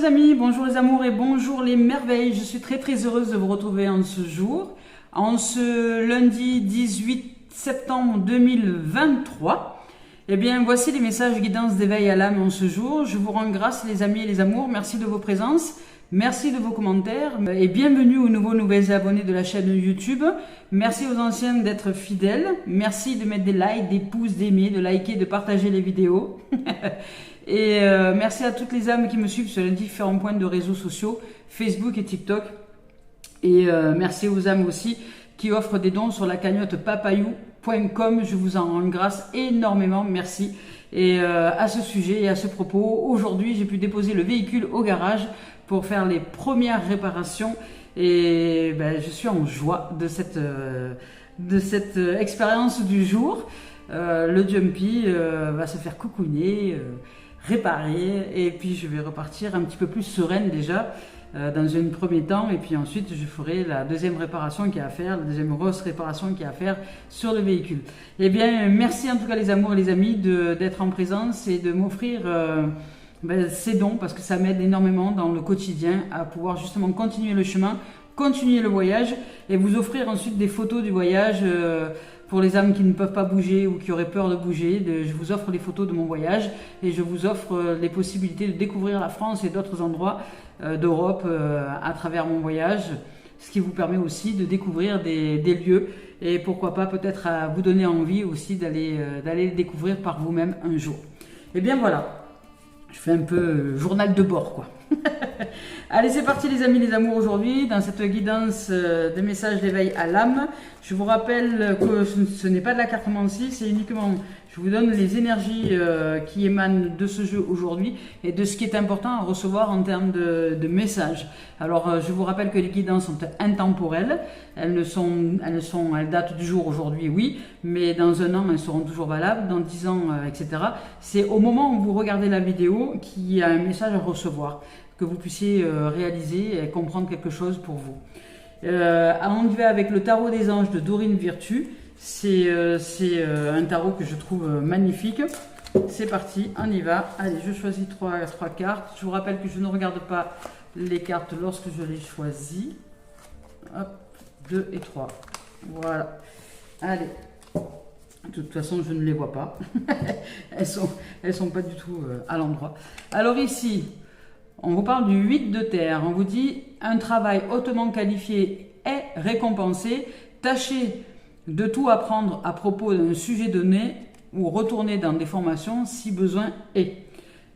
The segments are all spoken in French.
amis, bonjour les amours et bonjour les merveilles. Je suis très heureuse de vous retrouver en ce jour, en ce lundi 18 septembre 2023. Eh bien, voici les messages guidance d'éveil à l'âme en ce jour. Je vous rends grâce les amis et les amours. Merci de vos présences, merci de vos commentaires et bienvenue aux nouvelles abonnés de la chaîne YouTube. Merci aux anciens d'être fidèles. Merci de mettre des likes, des pouces, d'aimer, de liker, de partager les vidéos. Et merci à toutes les âmes qui me suivent sur les différents points de réseaux sociaux, Facebook et TikTok. Et merci aux âmes aussi qui offrent des dons sur la cagnotte papayou.com. Je vous en rends grâce énormément, merci. Et à ce sujet et à ce propos, aujourd'hui j'ai pu déposer le véhicule au garage pour faire les premières réparations. Et je suis en joie de cette expérience du jour. Le Jumpy va se faire coucouner, réparer, et puis je vais repartir un petit peu plus sereine déjà dans un premier temps, et puis ensuite je ferai la deuxième réparation qu'il y a à faire, la deuxième grosse réparation qu'il y a à faire sur le véhicule. Eh bien, merci en tout cas les amours et les amis d'être en présence et de m'offrir ces dons, parce que ça m'aide énormément dans le quotidien à pouvoir justement continuer le chemin, continuer le voyage et vous offrir ensuite des photos du voyage. Pour les âmes qui ne peuvent pas bouger ou qui auraient peur de bouger, je vous offre les photos de mon voyage et je vous offre les possibilités de découvrir la France et d'autres endroits d'Europe à travers mon voyage, ce qui vous permet aussi de découvrir des lieux et pourquoi pas peut-être à vous donner envie aussi d'aller les découvrir par vous-même un jour. Et bien voilà, je fais un peu journal de bord quoi. Allez, c'est parti les amis, les amours, aujourd'hui dans cette guidance des messages d'éveil à l'âme. Je vous rappelle que ce n'est pas de la cartomancie, c'est uniquement, je vous donne les énergies qui émanent de ce jeu aujourd'hui et de ce qui est important à recevoir en termes de messages. Alors je vous rappelle que les guidances sont intemporelles, elles datent du jour aujourd'hui, oui, mais dans un an elles seront toujours valables, dans 10 ans, etc. C'est au moment où vous regardez la vidéo qu'il y a un message à recevoir, que vous puissiez réaliser et comprendre quelque chose pour vous. On y va avec le tarot des anges de Dorine Virtue. C'est un tarot que je trouve magnifique. C'est parti, on y va. Allez, je choisis trois cartes. Je vous rappelle que je ne regarde pas les cartes lorsque je les choisis. Hop, 2 et 3. Voilà. Allez. De toute façon, je ne les vois pas. elles sont pas du tout à l'endroit. Alors ici, on vous parle du 8 de terre. On vous dit un travail hautement qualifié est récompensé. Tâchez de tout apprendre à propos d'un sujet donné ou retourner dans des formations si besoin est.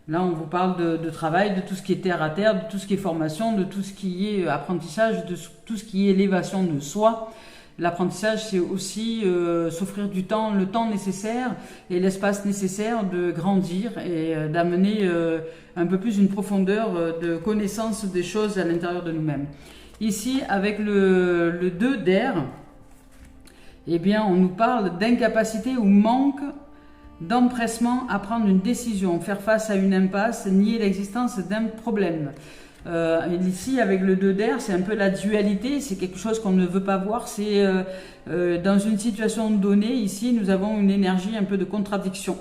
Là, on vous parle de travail, de tout ce qui est terre à terre, de tout ce qui est formation, de tout ce qui est apprentissage, de tout ce qui est élévation de soi. L'apprentissage, c'est aussi s'offrir du temps, le temps nécessaire et l'espace nécessaire de grandir et d'amener un peu plus une profondeur de connaissance des choses à l'intérieur de nous-mêmes. Ici, avec le 2 d'air, eh bien, on nous parle d'incapacité ou manque d'empressement à prendre une décision, faire face à une impasse, nier l'existence d'un problème. Ici avec le 2 d'air, c'est un peu la dualité, c'est quelque chose qu'on ne veut pas voir, c'est dans une situation donnée, ici nous avons une énergie un peu de contradiction.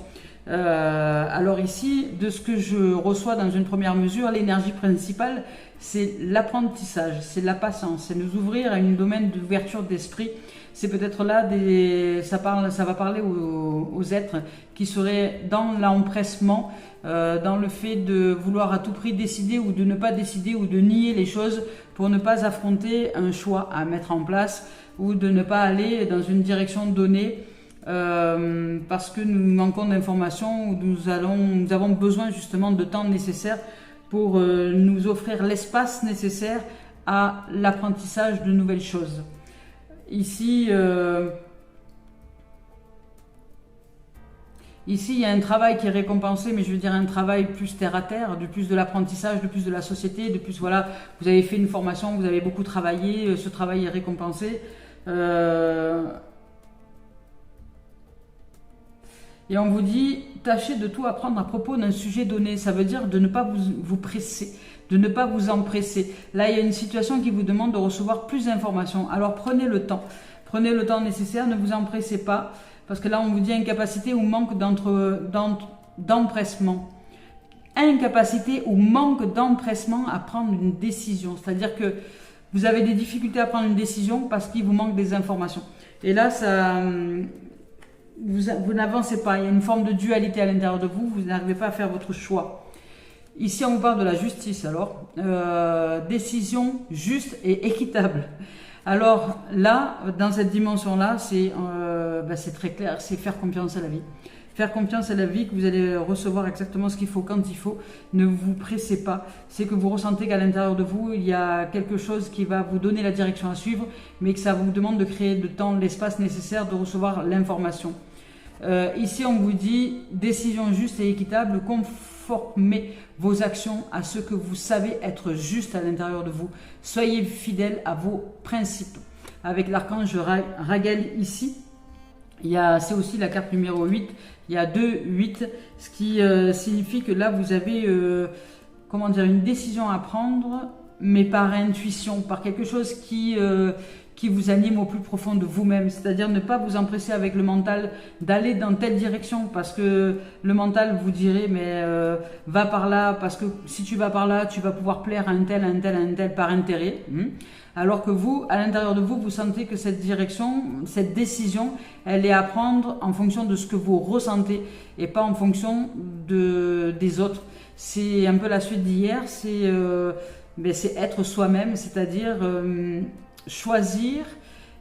Alors ici, de ce que je reçois dans une première mesure, l'énergie principale c'est l'apprentissage, c'est la patience, c'est nous ouvrir à un domaine d'ouverture d'esprit. C'est peut-être là, ça va parler aux êtres qui seraient dans l'empressement, dans le fait de vouloir à tout prix décider ou de ne pas décider ou de nier les choses pour ne pas affronter un choix à mettre en place ou de ne pas aller dans une direction donnée parce que nous manquons d'informations ou nous avons besoin justement de temps nécessaire pour nous offrir l'espace nécessaire à l'apprentissage de nouvelles choses. Ici, il y a un travail qui est récompensé, mais je veux dire un travail plus terre à terre, de plus de l'apprentissage, de plus de la société, de plus, voilà, vous avez fait une formation, vous avez beaucoup travaillé, ce travail est récompensé. Et on vous dit, tâchez de tout apprendre à propos d'un sujet donné. Ça veut dire de ne pas vous presser, de ne pas vous empresser. Là, il y a une situation qui vous demande de recevoir plus d'informations. Alors prenez le temps nécessaire, ne vous empressez pas, parce que là, on vous dit incapacité ou manque d'empressement. incapacité ou manque d'empressement à prendre une décision. C'est-à-dire que vous avez des difficultés à prendre une décision parce qu'il vous manque des informations. Et là, vous n'avancez pas. Il y a une forme de dualité à l'intérieur de vous. Vous n'arrivez pas à faire votre choix. Ici, on vous parle de la justice. Alors, décision juste et équitable. Alors là, dans cette dimension-là, c'est très clair. C'est faire confiance à la vie. Faire confiance à la vie, que vous allez recevoir exactement ce qu'il faut quand il faut. Ne vous pressez pas. C'est que vous ressentez qu'à l'intérieur de vous, il y a quelque chose qui va vous donner la direction à suivre, mais que ça vous demande de créer le temps, l'espace nécessaire de recevoir l'information. Ici, on vous dit décision juste et équitable, conformez vos actions à ce que vous savez être juste à l'intérieur de vous. Soyez fidèles à vos principes. Avec l'archange Raguel ici, c'est aussi la carte numéro 8. Il y a 2, 8, ce qui signifie que là, vous avez une décision à prendre, mais par intuition, par quelque chose qui vous anime au plus profond de vous-même. C'est-à-dire ne pas vous empresser avec le mental d'aller dans telle direction, parce que le mental vous dirait, mais va par là, parce que si tu vas par là, tu vas pouvoir plaire à un tel, à un tel, à un tel, par intérêt. Alors que vous, à l'intérieur de vous, vous sentez que cette direction, cette décision, elle est à prendre en fonction de ce que vous ressentez et pas en fonction des autres. C'est un peu la suite d'hier, c'est être soi-même, c'est-à-dire choisir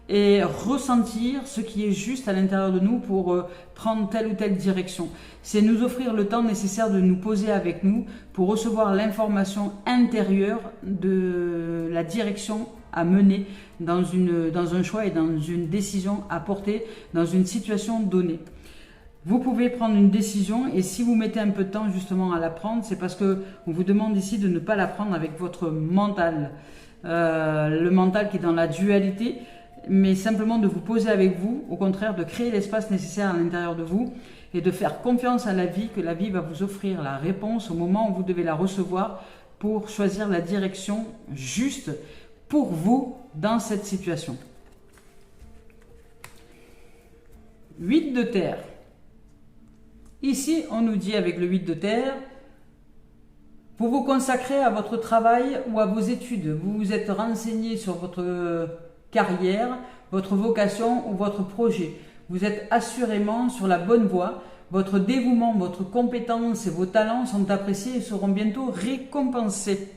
et ressentir ce qui est juste à l'intérieur de nous pour prendre telle ou telle direction. C'est nous offrir le temps nécessaire de nous poser avec nous pour recevoir l'information intérieure de la direction à mener dans un choix et dans une décision à porter dans une situation donnée. Vous pouvez prendre une décision et si vous mettez un peu de temps justement à la prendre, c'est parce qu'on vous demande ici de ne pas la prendre avec votre mental. Le mental qui est dans la dualité, mais simplement de vous poser avec vous, au contraire de créer l'espace nécessaire à l'intérieur de vous et de faire confiance à la vie, que la vie va vous offrir la réponse au moment où vous devez la recevoir pour choisir la direction juste pour vous dans cette situation. 8 de terre. Ici, on nous dit avec le 8 de terre, vous vous consacrez à votre travail ou à vos études. Vous vous êtes renseigné sur votre carrière, votre vocation ou votre projet. Vous êtes assurément sur la bonne voie. Votre dévouement, votre compétence et vos talents sont appréciés et seront bientôt récompensés.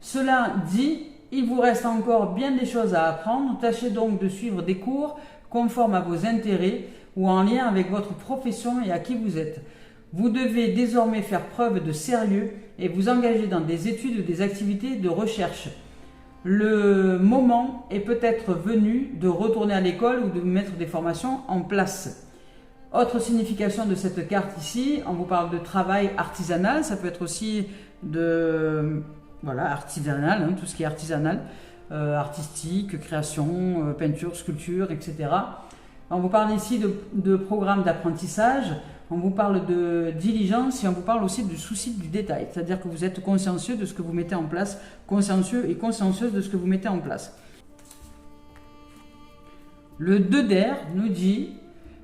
Cela dit, il vous reste encore bien des choses à apprendre. Tâchez donc de suivre des cours conformes à vos intérêts ou en lien avec votre profession et à qui vous êtes. Vous devez désormais faire preuve de sérieux et vous engager dans des études ou des activités de recherche. Le moment est peut-être venu de retourner à l'école ou de mettre des formations en place. Autre signification de cette carte ici, on vous parle de travail artisanal, ça peut être aussi artisanal, tout ce qui est artisanal, artistique, création, peinture, sculpture, etc. On vous parle ici de programmes d'apprentissage, on vous parle de diligence et on vous parle aussi du souci du détail, c'est-à-dire que vous êtes consciencieux de ce que vous mettez en place, consciencieux et consciencieuse de ce que vous mettez en place. Le 2 d'air nous dit,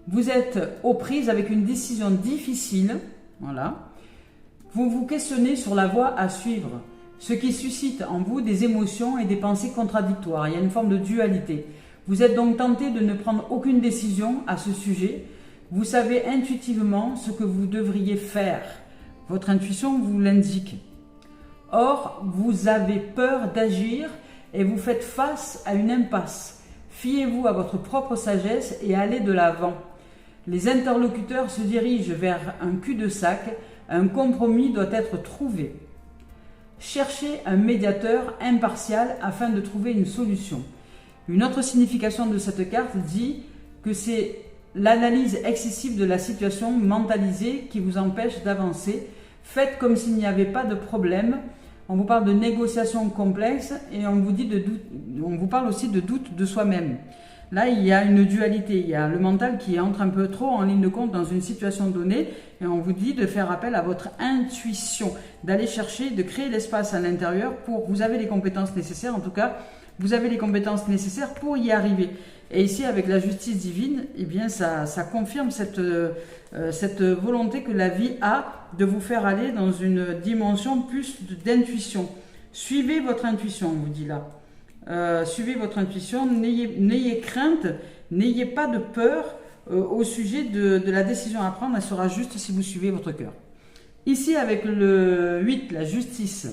vous êtes aux prises avec une décision difficile, voilà. Vous vous questionnez sur la voie à suivre, ce qui suscite en vous des émotions et des pensées contradictoires. Il y a une forme de dualité. Vous êtes donc tenté de ne prendre aucune décision à ce sujet. Vous savez intuitivement ce que vous devriez faire. Votre intuition vous l'indique. Or, vous avez peur d'agir et vous faites face à une impasse. Fiez-vous à votre propre sagesse et allez de l'avant. Les interlocuteurs se dirigent vers un cul-de-sac. Un compromis doit être trouvé. Cherchez un médiateur impartial afin de trouver une solution. Une autre signification de cette carte dit que c'est l'analyse excessive de la situation mentalisée qui vous empêche d'avancer. Faites comme s'il n'y avait pas de problème. On vous parle de négociations complexes et on vous parle aussi de doute de soi-même. Là, il y a une dualité, il y a le mental qui entre un peu trop en ligne de compte dans une situation donnée et on vous dit de faire appel à votre intuition, d'aller chercher, de créer l'espace à l'intérieur pour, vous avez les compétences nécessaires, en tout cas, vous avez les compétences nécessaires pour y arriver. Et ici, avec la justice divine, eh bien, ça confirme cette volonté que la vie a de vous faire aller dans une dimension plus d'intuition. Suivez votre intuition, on vous dit là. Suivez votre intuition, n'ayez crainte, n'ayez pas de peur au sujet de la décision à prendre, elle sera juste si vous suivez votre cœur. Ici, avec le 8, la justice,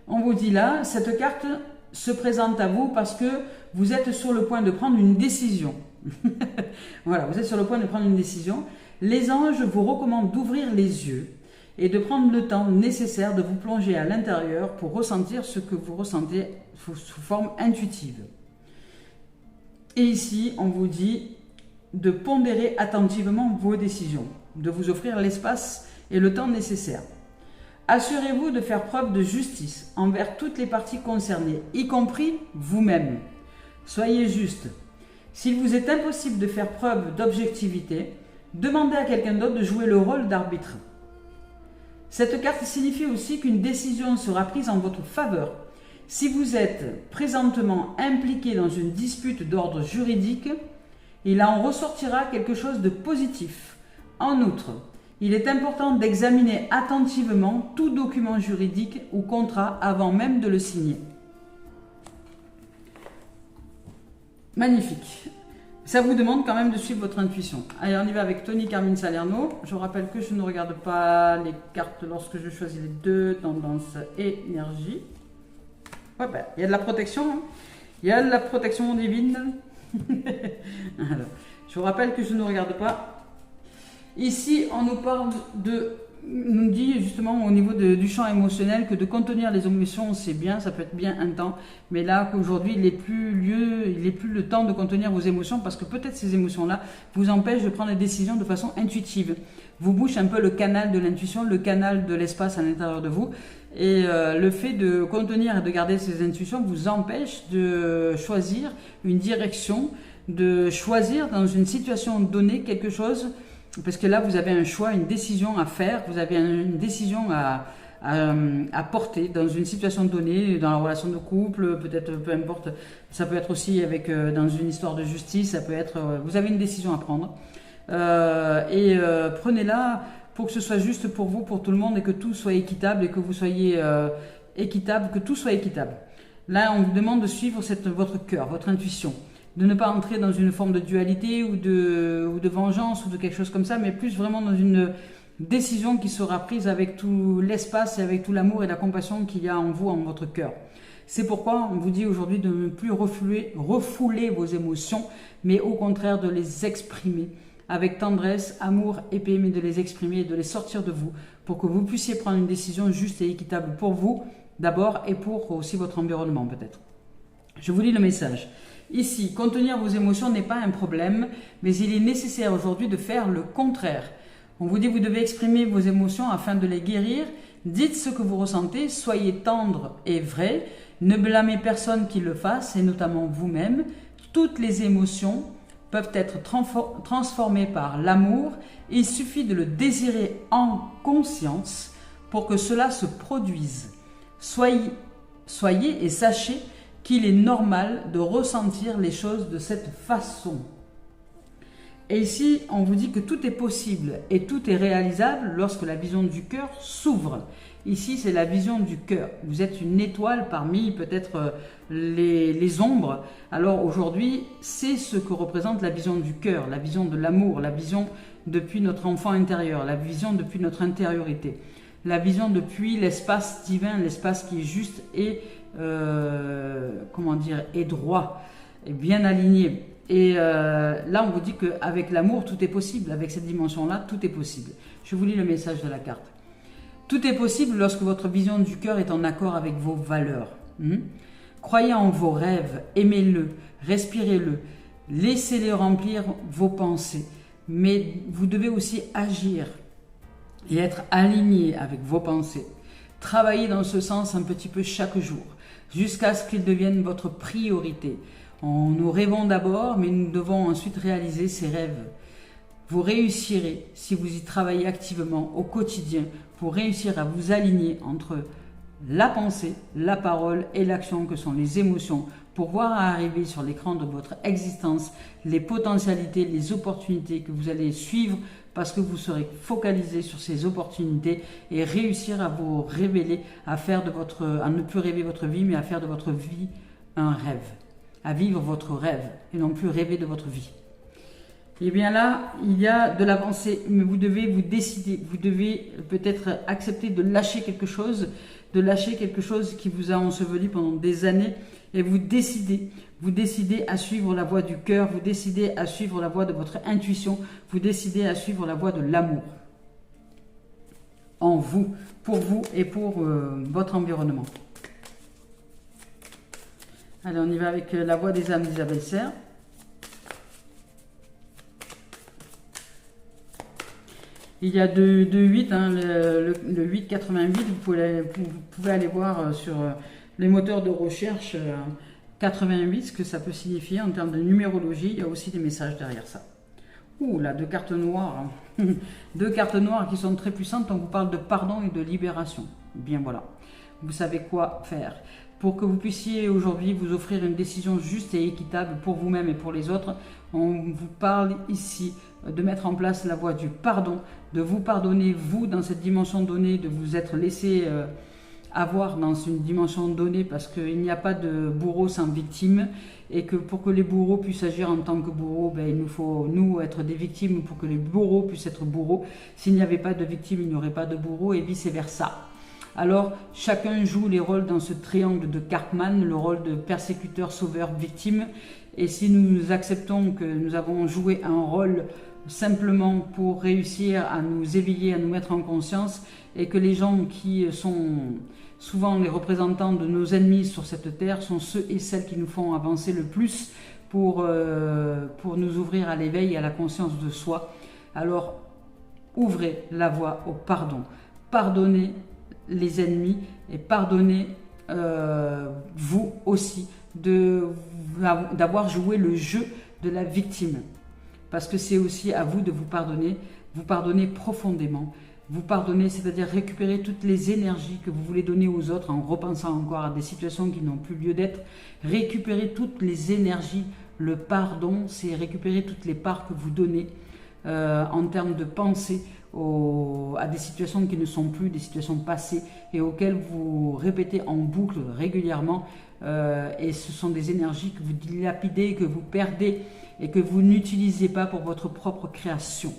on vous dit là, cette carte se présente à vous parce que vous êtes sur le point de prendre une décision. Voilà, vous êtes sur le point de prendre une décision. Les anges vous recommandent d'ouvrir les yeux et de prendre le temps nécessaire de vous plonger à l'intérieur pour ressentir ce que vous ressentez sous forme intuitive. Et ici, on vous dit de pondérer attentivement vos décisions, de vous offrir l'espace et le temps nécessaire. Assurez-vous de faire preuve de justice envers toutes les parties concernées, y compris vous-même. Soyez juste. S'il vous est impossible de faire preuve d'objectivité, demandez à quelqu'un d'autre de jouer le rôle d'arbitre. Cette carte signifie aussi qu'une décision sera prise en votre faveur. Si vous êtes présentement impliqué dans une dispute d'ordre juridique, il en ressortira quelque chose de positif. En outre, il est important d'examiner attentivement tout document juridique ou contrat avant même de le signer. Magnifique. Ça vous demande quand même de suivre votre intuition. Allez, on y va avec Tony Carmine Salerno. Je rappelle que je ne regarde pas les cartes lorsque je choisis les deux tendances et énergie. Ouais, ben, il y a de la protection. Hein. Il y a de la protection divine. Alors, je vous rappelle que je ne regarde pas. Ici, on nous parle nous dit justement au niveau du champ émotionnel que de contenir les émotions, c'est bien, ça peut être bien un temps. Mais là, qu'aujourd'hui, il n'est plus le temps de contenir vos émotions parce que peut-être ces émotions-là vous empêchent de prendre des décisions de façon intuitive. Vous bouchez un peu le canal de l'intuition, le canal de l'espace à l'intérieur de vous. Et le fait de contenir et de garder ces intuitions vous empêche de choisir une direction, de choisir dans une situation donnée quelque chose. Parce que là, vous avez un choix, une décision à faire, vous avez une décision à porter dans une situation donnée, dans la relation de couple, peut-être, peu importe, ça peut être aussi dans une histoire de justice, ça peut être, vous avez une décision à prendre. Prenez-la pour que ce soit juste pour vous, pour tout le monde, et que tout soit équitable, et que vous soyez équitable, que tout soit équitable. Là, on vous demande de suivre votre cœur, votre intuition. De ne pas entrer dans une forme de dualité ou de vengeance ou de quelque chose comme ça, mais plus vraiment dans une décision qui sera prise avec tout l'espace et avec tout l'amour et la compassion qu'il y a en vous, en votre cœur. C'est pourquoi on vous dit aujourd'hui de ne plus refouler vos émotions, mais au contraire de les exprimer avec tendresse, amour et paix, mais de les exprimer et de les sortir de vous pour que vous puissiez prendre une décision juste et équitable pour vous d'abord et pour aussi votre environnement peut-être. Je vous lis le message. Ici, contenir vos émotions n'est pas un problème, mais il est nécessaire aujourd'hui de faire le contraire. On vous dit que vous devez exprimer vos émotions afin de les guérir. Dites ce que vous ressentez, soyez tendre et vrai. Ne blâmez personne qui le fasse, et notamment vous-même. Toutes les émotions peuvent être transformées par l'amour. Il suffit de le désirer en conscience pour que cela se produise. Soyez et sachez qu'il est normal de ressentir les choses de cette façon. Et ici, on vous dit que tout est possible et tout est réalisable lorsque la vision du cœur s'ouvre. Ici, c'est la vision du cœur. Vous êtes une étoile parmi peut-être les ombres. Alors aujourd'hui, c'est ce que représente la vision du cœur, la vision de l'amour, la vision depuis notre enfant intérieur, la vision depuis notre intériorité, la vision depuis l'espace divin, l'espace qui est juste et est droit, et bien aligné. Et là, on vous dit qu'avec l'amour, tout est possible. Avec cette dimension-là, tout est possible. Je vous lis le message de la carte. Tout est possible lorsque votre vision du cœur est en accord avec vos valeurs. Croyez en vos rêves, aimez-le, respirez-le, laissez-les remplir vos pensées. Mais vous devez aussi agir et être aligné avec vos pensées. Travaillez dans ce sens un petit peu chaque jour, jusqu'à ce qu'ils deviennent votre priorité. Nous rêvons d'abord, mais nous devons ensuite réaliser ces rêves. Vous réussirez si vous y travaillez activement au quotidien pour réussir à vous aligner entre la pensée, la parole et l'action que sont les émotions pour voir arriver sur l'écran de votre existence les potentialités, les opportunités que vous allez suivre parce que vous serez focalisé sur ces opportunités et réussir à vous révéler, à ne plus rêver votre vie, mais à faire de votre vie un rêve, à vivre votre rêve et non plus rêver de votre vie. Et bien là, il y a de l'avancée, mais vous devez vous décider, vous devez peut-être accepter de lâcher quelque chose qui vous a enseveli pendant des années et vous décidez à suivre la voie du cœur, vous décidez à suivre la voie de votre intuition, vous décidez à suivre la voie de l'amour en vous, pour vous et pour votre environnement. Allez, on y va avec la voie des âmes d'Isabelle Serre. Il y a de 8, hein, le 888, vous pouvez aller voir sur les moteurs de recherche 88, ce que ça peut signifier en termes de numérologie. Il y a aussi des messages derrière ça. Ouh là, 2 cartes noires. 2 cartes noires qui sont très puissantes. On vous parle de pardon et de libération. Bien voilà, vous savez quoi faire. Pour que vous puissiez aujourd'hui vous offrir une décision juste et équitable pour vous-même et pour les autres, on vous parle ici de mettre en place la voie du pardon, de vous pardonner, vous, dans cette dimension donnée, de vous être laissé avoir dans une dimension donnée, parce qu'il n'y a pas de bourreau sans victime, et que pour que les bourreaux puissent agir en tant que bourreaux, ben, il nous faut, nous, être des victimes pour que les bourreaux puissent être bourreaux. S'il n'y avait pas de victime, il n'y aurait pas de bourreaux, et vice-versa. Alors, chacun joue les rôles dans ce triangle de Karpman, le rôle de persécuteur, sauveur, victime. Et si nous acceptons que nous avons joué un rôle simplement pour réussir à nous éveiller, à nous mettre en conscience, et que les gens qui sont souvent les représentants de nos ennemis sur cette terre sont ceux et celles qui nous font avancer le plus pour nous ouvrir à l'éveil et à la conscience de soi, alors ouvrez la voie au pardon. Pardonnez les ennemis et pardonnez vous aussi d'avoir joué le jeu de la victime, parce que c'est aussi à vous de vous pardonner profondément, vous pardonner, c'est-à-dire récupérer toutes les énergies que vous voulez donner aux autres en repensant encore à des situations qui n'ont plus lieu d'être, récupérer toutes les énergies. Le pardon, c'est récupérer toutes les parts que vous donnez en termes de pensée à des situations qui ne sont plus, des situations passées et auxquelles vous répétez en boucle régulièrement, et ce sont des énergies que vous dilapidez, que vous perdez et que vous n'utilisez pas pour votre propre création.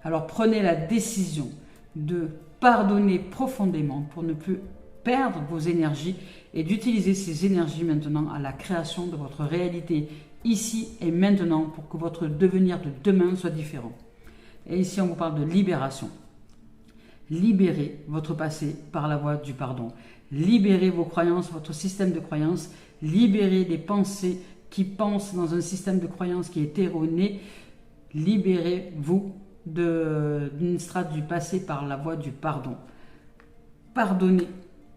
Alors prenez la décision de pardonner profondément pour ne plus perdre vos énergies et d'utiliser ces énergies maintenant à la création de votre réalité ici et maintenant pour que votre devenir de demain soit différent. Et ici, on vous parle de libération. Libérez votre passé par la voie du pardon. Libérez vos croyances, votre système de croyances. Libérez les pensées qui pensent dans un système de croyances qui est erroné. Libérez-vous d'une strate du passé par la voie du pardon. Pardonnez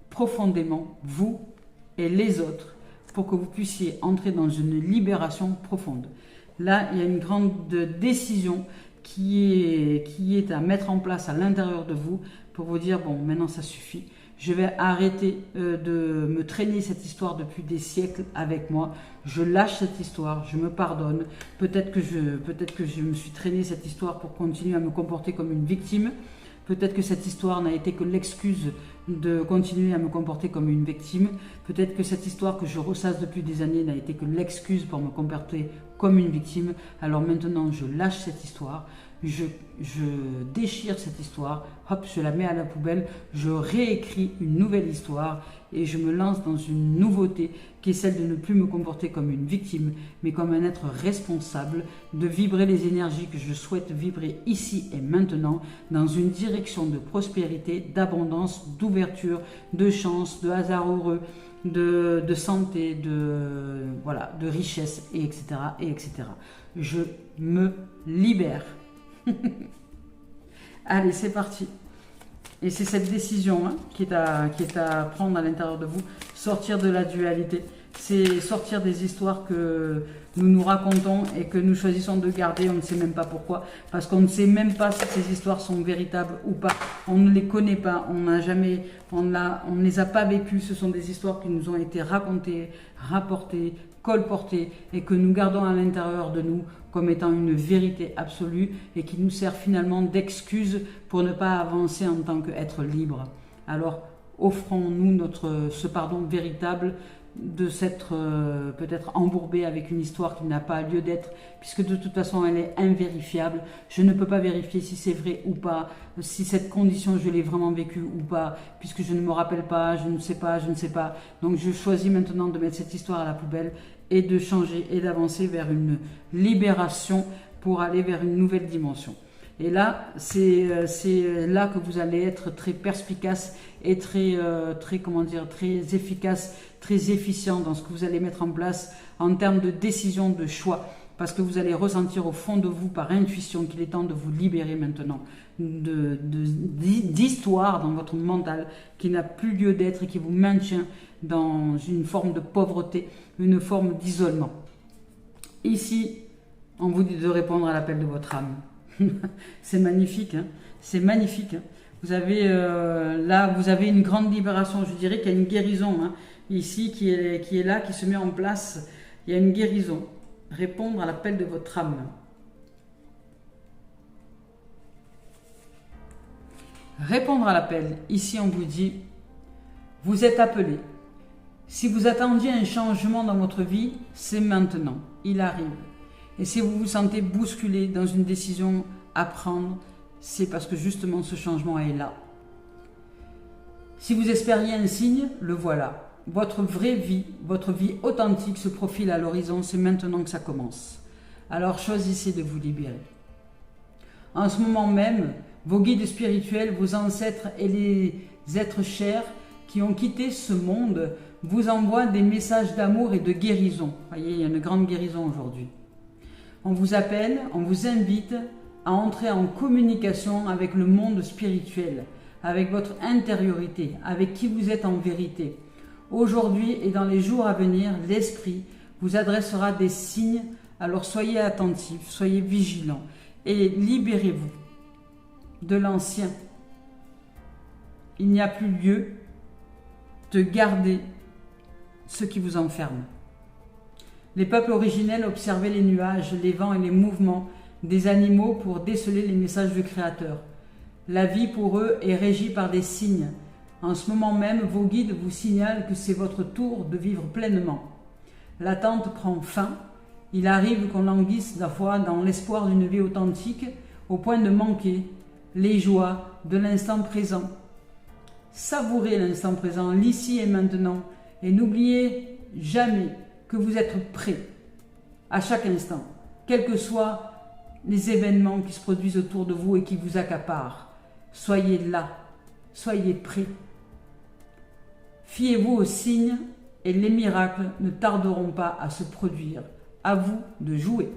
profondément vous et les autres pour que vous puissiez entrer dans une libération profonde. Là, il y a une grande décision qui est à mettre en place à l'intérieur de vous pour vous dire, bon, maintenant ça suffit. Je vais arrêter de me traîner cette histoire depuis des siècles avec moi. Je lâche cette histoire, je me pardonne. Peut-être que je me suis traîné cette histoire pour continuer à me comporter comme une victime. Peut-être que cette histoire n'a été que l'excuse de continuer à me comporter comme une victime. Peut-être que cette histoire que je ressasse depuis des années n'a été que l'excuse pour me comporter comme une victime. Alors maintenant, je lâche cette histoire, je déchire cette histoire, hop, je la mets à la poubelle, je réécris une nouvelle histoire et je me lance dans une nouveauté qui est celle de ne plus me comporter comme une victime, mais comme un être responsable, de vibrer les énergies que je souhaite vibrer ici et maintenant, dans une direction de prospérité, d'abondance, d'ouverture, de chance, de hasard heureux, de santé, de richesse, et etc., et etc. Je me libère. Allez, c'est parti. Et c'est cette décision qui est à prendre à l'intérieur de vous. Sortir de la dualité. c'est sortir des histoires que nous nous racontons et que nous choisissons de garder, on ne sait même pas pourquoi, parce qu'on ne sait même pas si ces histoires sont véritables ou pas, on ne les connaît pas, on ne les a pas vécues, ce sont des histoires qui nous ont été racontées, rapportées, colportées et que nous gardons à l'intérieur de nous comme étant une vérité absolue et qui nous sert finalement d'excuse pour ne pas avancer en tant qu'être libre. Alors, offrons-nous ce pardon véritable de s'être peut-être embourbé avec une histoire qui n'a pas lieu d'être, puisque de toute façon elle est invérifiable. Je ne peux pas vérifier si c'est vrai ou pas, si cette condition je l'ai vraiment vécue ou pas, puisque je ne me rappelle pas, je ne sais pas. Donc je choisis maintenant de mettre cette histoire à la poubelle et de changer et d'avancer vers une libération pour aller vers une nouvelle dimension. Et là, c'est là que vous allez être très perspicace et très efficace, très efficient dans ce que vous allez mettre en place en termes de décision, de choix. Parce que vous allez ressentir au fond de vous, par intuition, qu'il est temps de vous libérer maintenant d'histoires dans votre mental qui n'a plus lieu d'être et qui vous maintient dans une forme de pauvreté, une forme d'isolement. Ici, on vous dit de répondre à l'appel de votre âme. C'est magnifique, hein, c'est magnifique. Hein. Vous avez là, vous avez une grande libération. Je dirais qu'il y a une guérison hein, ici qui est là, qui se met en place. Il y a une guérison. Répondre à l'appel de votre âme. Répondre à l'appel. Ici, on vous dit, vous êtes appelé. Si vous attendiez un changement dans votre vie, c'est maintenant. Il arrive. Et si vous vous sentez bousculé dans une décision à prendre, c'est parce que justement ce changement est là. Si vous espériez un signe, le voilà. Votre vraie vie, votre vie authentique se profile à l'horizon, c'est maintenant que ça commence. Alors choisissez de vous libérer. En ce moment même, vos guides spirituels, vos ancêtres et les êtres chers qui ont quitté ce monde vous envoient des messages d'amour et de guérison. Vous voyez, il y a une grande guérison aujourd'hui. On vous appelle, on vous invite à entrer en communication avec le monde spirituel, avec votre intériorité, avec qui vous êtes en vérité. Aujourd'hui et dans les jours à venir, l'Esprit vous adressera des signes, alors soyez attentifs, soyez vigilants et libérez-vous de l'ancien. Il n'y a plus lieu de garder ce qui vous enferme. Les peuples originels observaient les nuages, les vents et les mouvements des animaux pour déceler les messages du Créateur. La vie pour eux est régie par des signes. En ce moment même, vos guides vous signalent que c'est votre tour de vivre pleinement. L'attente prend fin. Il arrive qu'on languisse la foi dans l'espoir d'une vie authentique au point de manquer les joies de l'instant présent. Savourez l'instant présent, l'ici et maintenant, et n'oubliez jamais que vous êtes prêt à chaque instant, quels que soient les événements qui se produisent autour de vous et qui vous accaparent. Soyez là, soyez prêts. Fiez-vous aux signes et les miracles ne tarderont pas à se produire. À vous de jouer.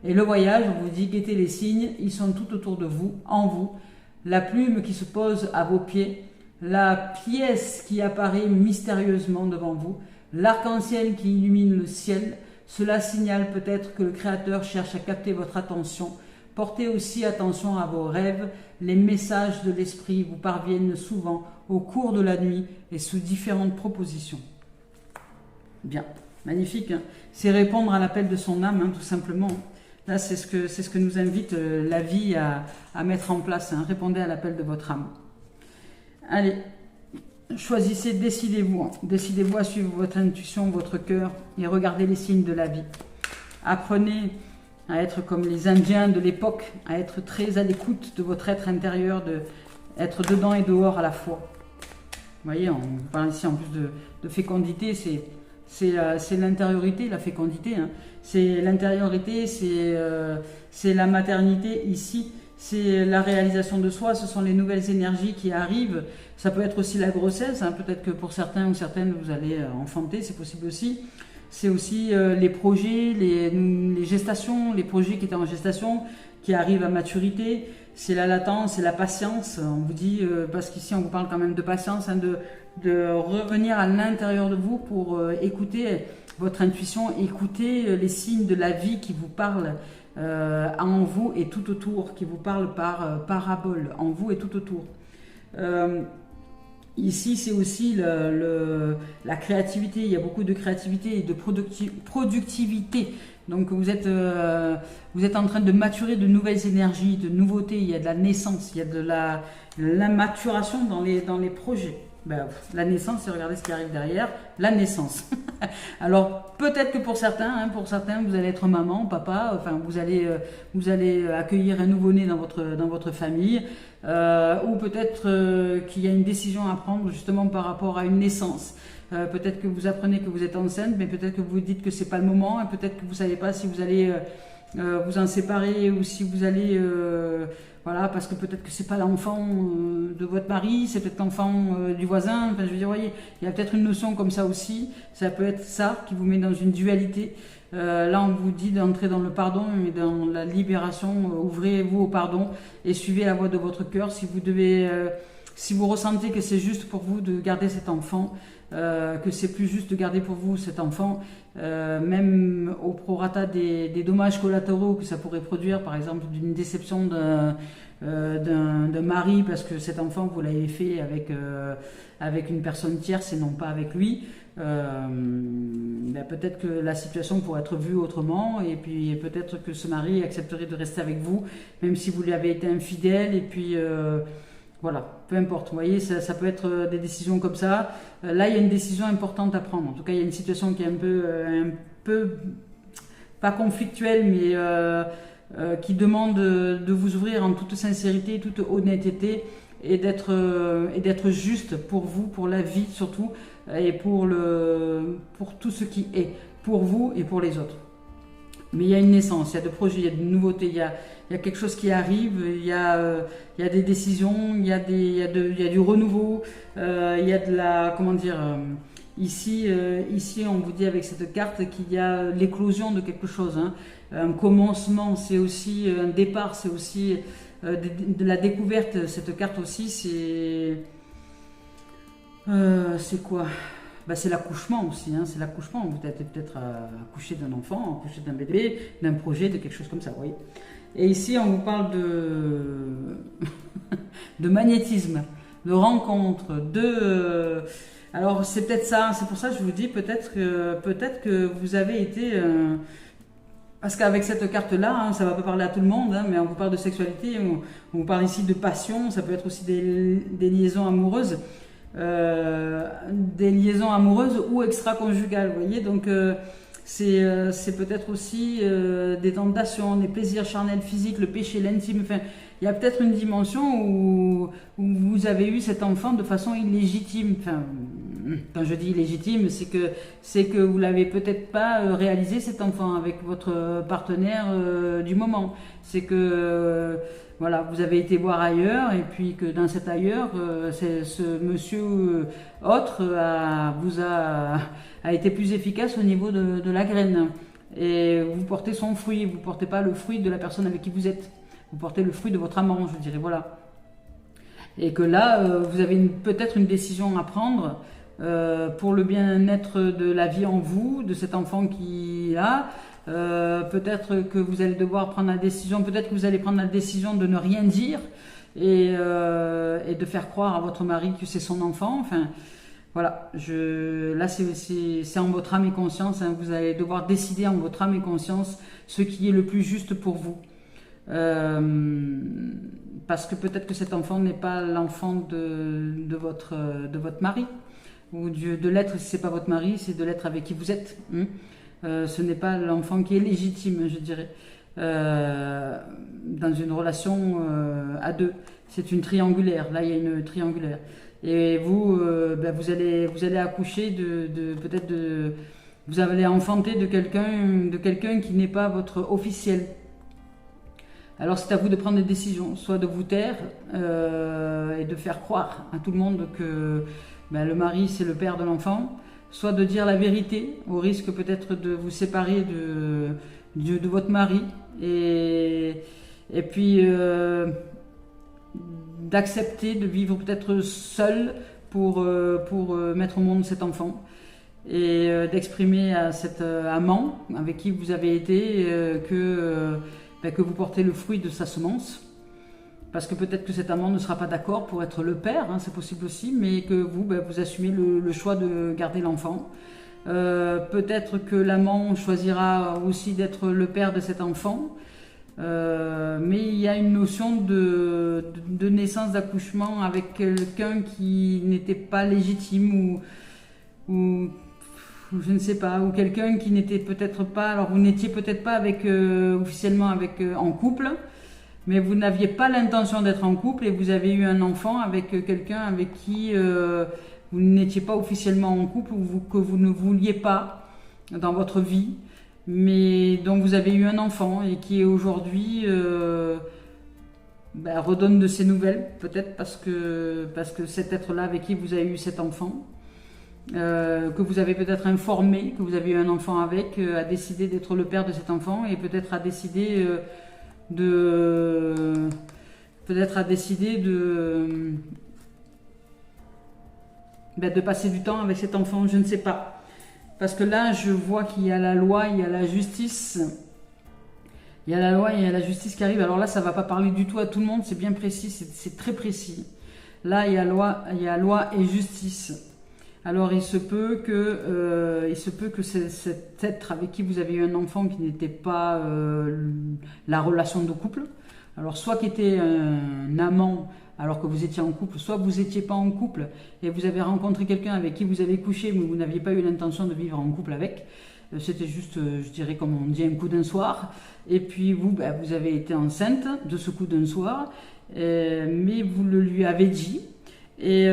Et le voyage, on vous dit, guettez les signes, ils sont tout autour de vous, en vous. La plume qui se pose à vos pieds, la pièce qui apparaît mystérieusement devant vous, l'arc-en-ciel qui illumine le ciel, cela signale peut-être que le Créateur cherche à capter votre attention. Portez aussi attention à vos rêves. Les messages de l'esprit vous parviennent souvent au cours de la nuit et sous différentes propositions. Bien, magnifique. Hein, c'est répondre à l'appel de son âme, hein, tout simplement. Là, c'est ce que nous invite la vie à mettre en place. Hein. Répondez à l'appel de votre âme. Allez, choisissez, décidez-vous. Hein. Décidez-vous à suivre votre intuition, votre cœur et regardez les signes de la vie. Apprenez à être comme les Indiens de l'époque, à être très à l'écoute de votre être intérieur, être dedans et dehors à la fois. Vous voyez, on parle ici en plus de fécondité, c'est l'intériorité, la fécondité. Hein. C'est l'intériorité, c'est la maternité ici, c'est la réalisation de soi, ce sont les nouvelles énergies qui arrivent. Ça peut être aussi la grossesse, hein. Peut-être que pour certains ou certaines, vous allez enfanter, c'est possible aussi. C'est aussi les projets, les gestations, les projets qui étaient en gestation, qui arrive à maturité. C'est la latence, c'est la patience. On vous dit, parce qu'ici on vous parle quand même de patience, hein, de revenir à l'intérieur de vous pour écouter votre intuition, écouter les signes de la vie qui vous parlent en vous et tout autour, qui vous parlent par parabole, en vous et tout autour. Ici, c'est aussi la créativité. Il y a beaucoup de créativité et de productivité. Donc, vous êtes en train de maturer de nouvelles énergies, de nouveautés. Il y a de la naissance, il y a de la maturation dans les projets. Ben, la naissance, et regardez ce qui arrive derrière, la naissance. Alors, peut-être que pour certains, vous allez être maman, papa, enfin, vous allez accueillir un nouveau-né dans votre famille, ou peut-être qu'il y a une décision à prendre justement par rapport à une naissance. Peut-être que vous apprenez que vous êtes enceinte, mais peut-être que vous dites que c'est pas le moment, et peut-être que vous savez pas si vous allez vous en séparer ou si vous allez voilà, parce que peut-être que c'est pas l'enfant de votre mari, c'est peut-être l'enfant du voisin. Enfin, je veux dire, voyez, il y a peut-être une notion comme ça aussi. Ça peut être ça qui vous met dans une dualité. Là, on vous dit d'entrer dans le pardon, mais dans la libération. Ouvrez-vous au pardon et suivez la voie de votre cœur. Si vous ressentez que c'est juste pour vous de garder cet enfant, que c'est plus juste de garder pour vous cet enfant, même au prorata des dommages collatéraux que ça pourrait produire, par exemple d'une déception d'un mari parce que cet enfant vous l'avez fait avec une personne tierce et non pas avec lui, ben peut-être que la situation pourrait être vue autrement, et puis peut-être que ce mari accepterait de rester avec vous même si vous lui avez été infidèle, et puis voilà, peu importe, vous voyez, ça peut être des décisions comme ça. Là, il y a une décision importante à prendre. En tout cas, il y a une situation qui est un peu pas conflictuelle, mais qui demande de vous ouvrir en toute sincérité, toute honnêteté, et d'être juste pour vous, pour la vie surtout, et pour tout ce qui est, pour vous et pour les autres. Mais il y a une naissance, il y a des projets, il y a des nouveautés, il y a quelque chose qui arrive, il y a des décisions, il y a du renouveau, il y a de la, comment dire, ici on vous dit avec cette carte qu'il y a l'éclosion de quelque chose, hein. Un commencement, c'est aussi un départ, c'est aussi de la découverte. Cette carte aussi, c'est quoi? Ben, c'est l'accouchement aussi, hein, c'est l'accouchement. Vous êtes peut-être accouché d'un enfant, accouché d'un bébé, d'un projet, de quelque chose comme ça, vous voyez. Et ici, on vous parle de magnétisme, de rencontre, alors c'est peut-être ça, c'est pour ça que je vous dis peut-être que vous avez été... parce qu'avec cette carte-là, hein, ça ne va pas parler à tout le monde, hein, mais on vous parle de sexualité, on vous parle ici de passion, ça peut être aussi des liaisons amoureuses. Des liaisons amoureuses ou extra-conjugales, vous voyez, donc c'est peut-être aussi des tentations, des plaisirs charnels physiques, le péché, l'intime, enfin, il y a peut-être une dimension où vous avez eu cet enfant de façon illégitime, enfin, quand je dis illégitime, c'est que vous l'avez peut-être pas réalisé cet enfant avec votre partenaire du moment, c'est que voilà, vous avez été voir ailleurs, et puis que dans cet ailleurs, ce monsieur autre a été plus efficace au niveau de la graine. Et vous portez son fruit, vous ne portez pas le fruit de la personne avec qui vous êtes. Vous portez le fruit de votre amant, je dirais, voilà. Et que là, vous avez peut-être une décision à prendre pour le bien-être de la vie en vous, de cet enfant qui a. Peut-être que vous allez devoir prendre la décision, peut-être que vous allez prendre la décision de ne rien dire et de faire croire à votre mari que c'est son enfant. Enfin, voilà, là c'est en votre âme et conscience, hein, vous allez devoir décider en votre âme et conscience ce qui est le plus juste pour vous. Parce que peut-être que cet enfant n'est pas l'enfant de votre mari, ou de l'être, si ce n'est pas votre mari, c'est de l'être avec qui vous êtes. Ce n'est pas l'enfant qui est légitime, je dirais, dans une relation à deux. C'est une triangulaire, là il y a une triangulaire. Et vous, vous allez accoucher vous allez enfanter de quelqu'un qui n'est pas votre officiel. Alors c'est à vous de prendre des décisions, soit de vous taire et de faire croire à tout le monde que le mari c'est le père de l'enfant, soit de dire la vérité, au risque peut-être de vous séparer de votre mari, et et puis d'accepter de vivre peut-être seul pour mettre au monde cet enfant, et d'exprimer à cet amant avec qui vous avez été que vous portez le fruit de sa semence. Parce que peut-être que cet amant ne sera pas d'accord pour être le père, hein, c'est possible aussi, mais que vous, vous assumez le choix de garder l'enfant. Peut-être que l'amant choisira aussi d'être le père de cet enfant, mais il y a une notion de naissance, d'accouchement avec quelqu'un qui n'était pas légitime, ou je ne sais pas, ou quelqu'un qui n'était peut-être pas, alors vous n'étiez peut-être pas officiellement en couple, mais vous n'aviez pas l'intention d'être en couple et vous avez eu un enfant avec quelqu'un avec qui vous n'étiez pas officiellement en couple, ou que vous ne vouliez pas dans votre vie, mais dont vous avez eu un enfant et qui aujourd'hui redonne de ses nouvelles, peut-être parce que cet être-là avec qui vous avez eu cet enfant, que vous avez peut-être informé que vous avez eu un enfant avec, a décidé d'être le père de cet enfant, et peut-être a décidé de passer du temps avec cet enfant, je ne sais pas. Parce que là, je vois qu'il y a la loi, il y a la justice. Il y a la loi et il y a la justice qui arrivent. Alors là, ça ne va pas parler du tout à tout le monde, c'est bien précis, c'est très précis. Là, il y a loi et justice. Alors il se peut que cet être avec qui vous avez eu un enfant qui n'était pas la relation de couple, alors soit qui était un amant alors que vous étiez en couple, soit vous n'étiez pas en couple et vous avez rencontré quelqu'un avec qui vous avez couché mais vous n'aviez pas eu l'intention de vivre en couple avec, c'était juste, je dirais comme on dit, un coup d'un soir, et puis vous avez été enceinte de ce coup d'un soir, mais vous le lui avez dit. Et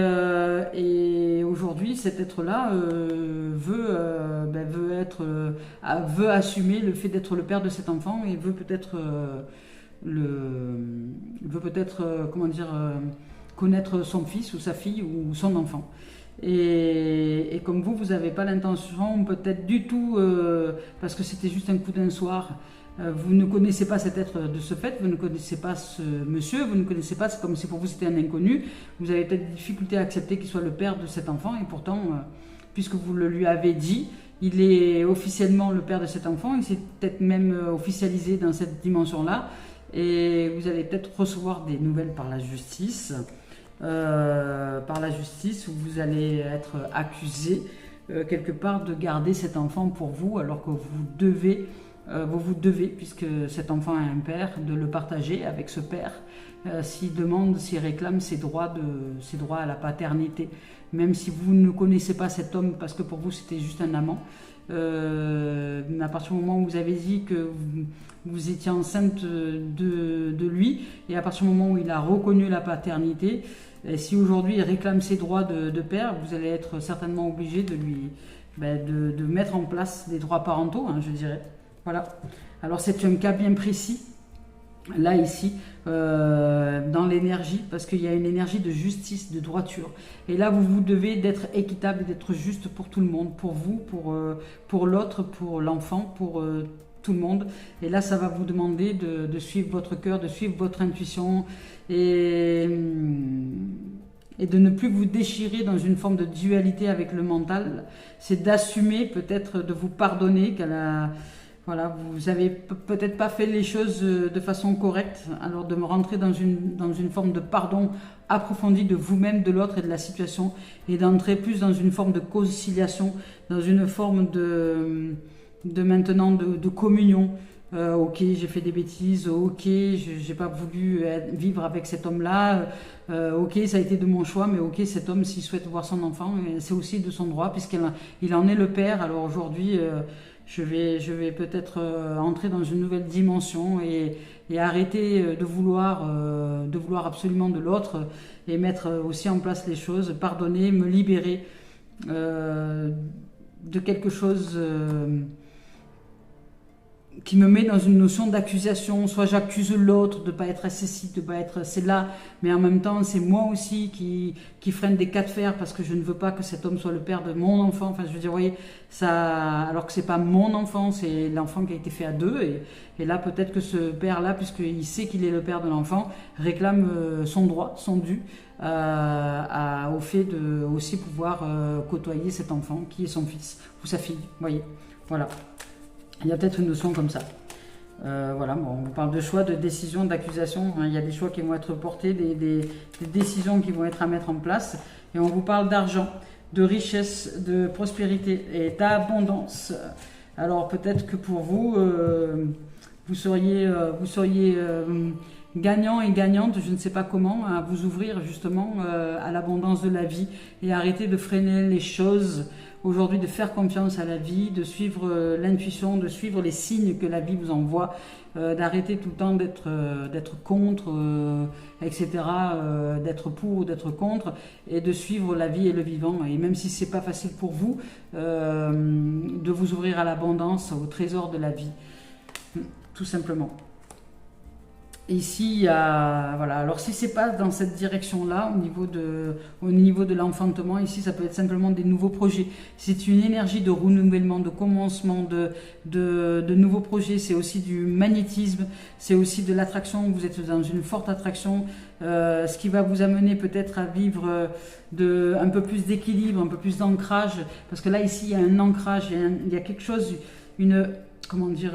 aujourd'hui, cet être-là veut assumer le fait d'être le père de cet enfant, et veut peut-être connaître son fils ou sa fille ou son enfant. Et comme vous n'avez pas l'intention, peut-être du tout, parce que c'était juste un coup d'un soir. Vous ne connaissez pas cet être de ce fait, vous ne connaissez pas ce monsieur, vous ne connaissez pas, c'est comme si pour vous c'était un inconnu, vous avez peut-être des difficultés à accepter qu'il soit le père de cet enfant, et pourtant, puisque vous le lui avez dit, il est officiellement le père de cet enfant, il s'est peut-être même officialisé dans cette dimension-là, et vous allez peut-être recevoir des nouvelles par la justice, où vous allez être accusé quelque part de garder cet enfant pour vous, alors que vous devez, puisque cet enfant a un père, de le partager avec ce père, s'il réclame ses droits à la paternité, même si vous ne connaissez pas cet homme, parce que pour vous c'était juste un amant. Mais à partir du moment où vous avez dit que vous étiez enceinte de lui, et à partir du moment où il a reconnu la paternité, et si aujourd'hui il réclame ses droits de père, vous allez être certainement obligé de mettre en place des droits parentaux, hein, je dirais. Voilà. Alors c'est un cas bien précis, là ici, dans l'énergie, parce qu'il y a une énergie de justice, de droiture. Et là, vous devez d'être équitable, d'être juste pour tout le monde, pour vous, pour l'autre, pour l'enfant, pour tout le monde. Et là, ça va vous demander de suivre votre cœur, de suivre votre intuition, et de ne plus vous déchirer dans une forme de dualité avec le mental. C'est d'assumer, peut-être, de vous pardonner Voilà, vous avez peut-être pas fait les choses de façon correcte, alors de me rentrer dans une forme de pardon approfondi de vous-même, de l'autre et de la situation, et d'entrer plus dans une forme de conciliation, dans une forme de communion. Ok, j'ai fait des bêtises, ok, j'ai pas voulu vivre avec cet homme-là, ok, ça a été de mon choix, mais ok, cet homme, s'il souhaite voir son enfant, c'est aussi de son droit, puisqu'il en est le père. Alors aujourd'hui, je vais peut-être entrer dans une nouvelle dimension et arrêter de vouloir absolument de l'autre, et mettre aussi en place les choses, pardonner, me libérer de quelque chose qui me met dans une notion d'accusation. Soit j'accuse l'autre de ne pas être assez ci, de ne pas être assez là, mais en même temps c'est moi aussi qui freine des cas de fer parce que je ne veux pas que cet homme soit le père de mon enfant. Enfin je veux dire, vous voyez, ça, alors que c'est pas mon enfant, c'est l'enfant qui a été fait à deux. Et là peut-être que ce père-là, puisqu'il sait qu'il est le père de l'enfant, réclame son droit, son dû au fait de aussi pouvoir côtoyer cet enfant qui est son fils ou sa fille. Vous voyez, voilà. Il y a peut-être une notion comme ça. Voilà, bon, on parle de choix, de décision, d'accusation. Il y a des choix qui vont être portés, des décisions qui vont être à mettre en place. Et on vous parle d'argent, de richesse, de prospérité et d'abondance. Alors peut-être que pour vous, vous seriez gagnant et gagnante, je ne sais pas comment, à vous ouvrir justement à l'abondance de la vie et arrêter de freiner les choses. Aujourd'hui, de faire confiance à la vie, de suivre l'intuition, de suivre les signes que la vie vous envoie, d'arrêter tout le temps d'être contre, etc., d'être pour ou d'être contre, et de suivre la vie et le vivant. Et même si c'est pas facile pour vous, de vous ouvrir à l'abondance, au trésor de la vie, tout simplement. Et ici, il y a, voilà. Alors si c'est pas dans cette direction-là, au niveau de l'enfantement, ici ça peut être simplement des nouveaux projets. C'est une énergie de renouvellement, de commencement, de nouveaux projets. C'est aussi du magnétisme, c'est aussi de l'attraction. Vous êtes dans une forte attraction, ce qui va vous amener peut-être à vivre un peu plus d'équilibre, un peu plus d'ancrage. Parce que là, ici, il y a un ancrage, il y a quelque chose, comment dire...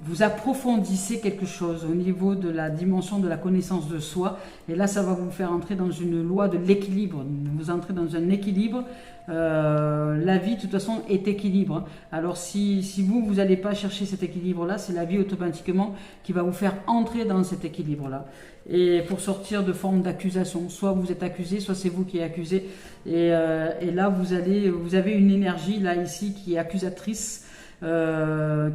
vous approfondissez quelque chose au niveau de la dimension de la connaissance de soi, et là ça va vous faire entrer dans une loi de l'équilibre. Vous entrez dans un équilibre. La vie de toute façon est équilibre. Alors si vous n'allez pas chercher cet équilibre là, c'est la vie automatiquement qui va vous faire entrer dans cet équilibre là, et pour sortir de forme d'accusation. Soit vous êtes accusé, soit c'est vous qui êtes accusé, et là vous avez une énergie là ici qui est accusatrice,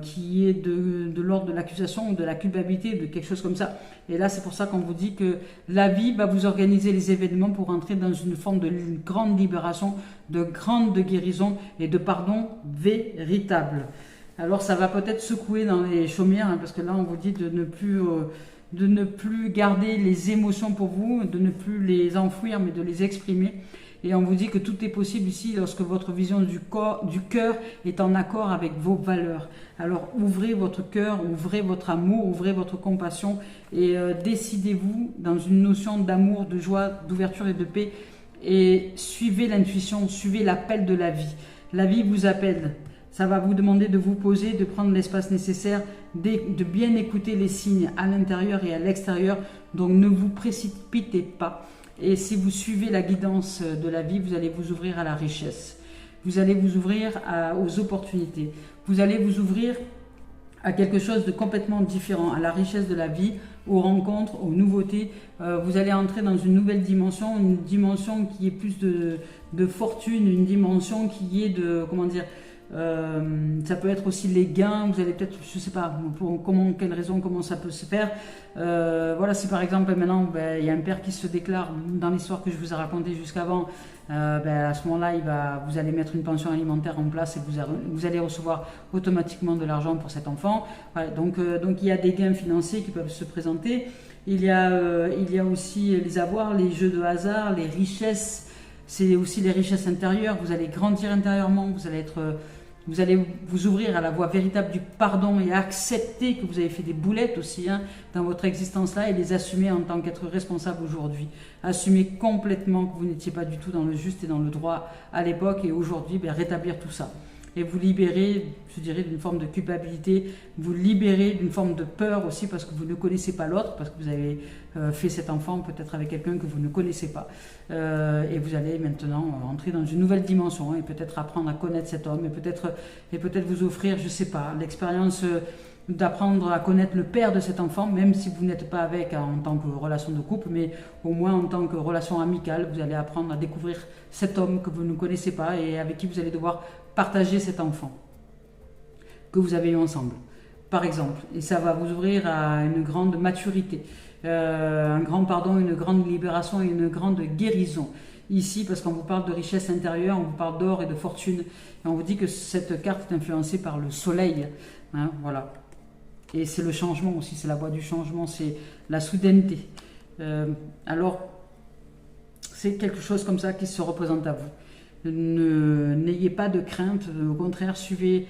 qui est de l'ordre de l'accusation ou de la culpabilité, de quelque chose comme ça. Et là, c'est pour ça qu'on vous dit que la vie va vous organiser les événements pour entrer dans une forme de grande libération, de grande guérison et de pardon véritable. Alors, ça va peut-être secouer dans les chaumières, hein, parce que là, on vous dit de ne plus garder les émotions pour vous, de ne plus les enfouir, mais de les exprimer. Et on vous dit que tout est possible ici lorsque votre vision du cœur est en accord avec vos valeurs. Alors ouvrez votre cœur, ouvrez votre amour, ouvrez votre compassion et décidez-vous dans une notion d'amour, de joie, d'ouverture et de paix, et suivez l'intuition, suivez l'appel de la vie. La vie vous appelle. Ça va vous demander de vous poser, de prendre l'espace nécessaire, de bien écouter les signes à l'intérieur et à l'extérieur. Donc ne vous précipitez pas. Et si vous suivez la guidance de la vie, vous allez vous ouvrir à la richesse. Vous allez vous ouvrir aux opportunités. Vous allez vous ouvrir à quelque chose de complètement différent, à la richesse de la vie, aux rencontres, aux nouveautés. Vous allez entrer dans une nouvelle dimension, une dimension qui est plus de fortune, une dimension qui est de, comment dire, ça peut être aussi les gains. Vous allez peut-être, je sais pas pour quelle raison, comment ça peut se faire. Voilà, si par exemple maintenant il y a un père qui se déclare dans l'histoire que je vous ai racontée jusqu'avant, à ce moment-là vous allez mettre une pension alimentaire en place et vous allez recevoir automatiquement de l'argent pour cet enfant. Voilà, donc il y a des gains financiers qui peuvent se présenter. Il y a aussi les avoirs, les jeux de hasard, les richesses. C'est aussi les richesses intérieures. Vous allez grandir intérieurement, vous allez vous ouvrir à la voie véritable du pardon et accepter que vous avez fait des boulettes aussi dans votre existence là, et les assumer en tant qu'être responsable aujourd'hui. Assumer complètement que vous n'étiez pas du tout dans le juste et dans le droit à l'époque, et aujourd'hui rétablir tout ça. Et vous libérer, je dirais, d'une forme de culpabilité, vous libérer d'une forme de peur aussi, parce que vous ne connaissez pas l'autre, parce que vous avez fait cet enfant peut-être avec quelqu'un que vous ne connaissez pas. Et vous allez maintenant entrer dans une nouvelle dimension, et peut-être apprendre à connaître cet homme, et peut-être vous offrir, je ne sais pas, l'expérience d'apprendre à connaître le père de cet enfant, même si vous n'êtes pas avec en tant que relation de couple, mais au moins en tant que relation amicale. Vous allez apprendre à découvrir cet homme que vous ne connaissez pas et avec qui vous allez devoir partager cet enfant que vous avez eu ensemble, par exemple. Et ça va vous ouvrir à une grande maturité, un grand pardon, une grande libération et une grande guérison. ici parce qu'on vous parle de richesse intérieure, on vous parle d'or et de fortune. Et on vous dit que cette carte est influencée par le soleil. Hein, voilà. Et c'est le changement aussi, c'est la voie du changement, c'est la soudaineté. Alors, c'est quelque chose comme ça qui se représente à vous. N'ayez pas de crainte, au contraire, suivez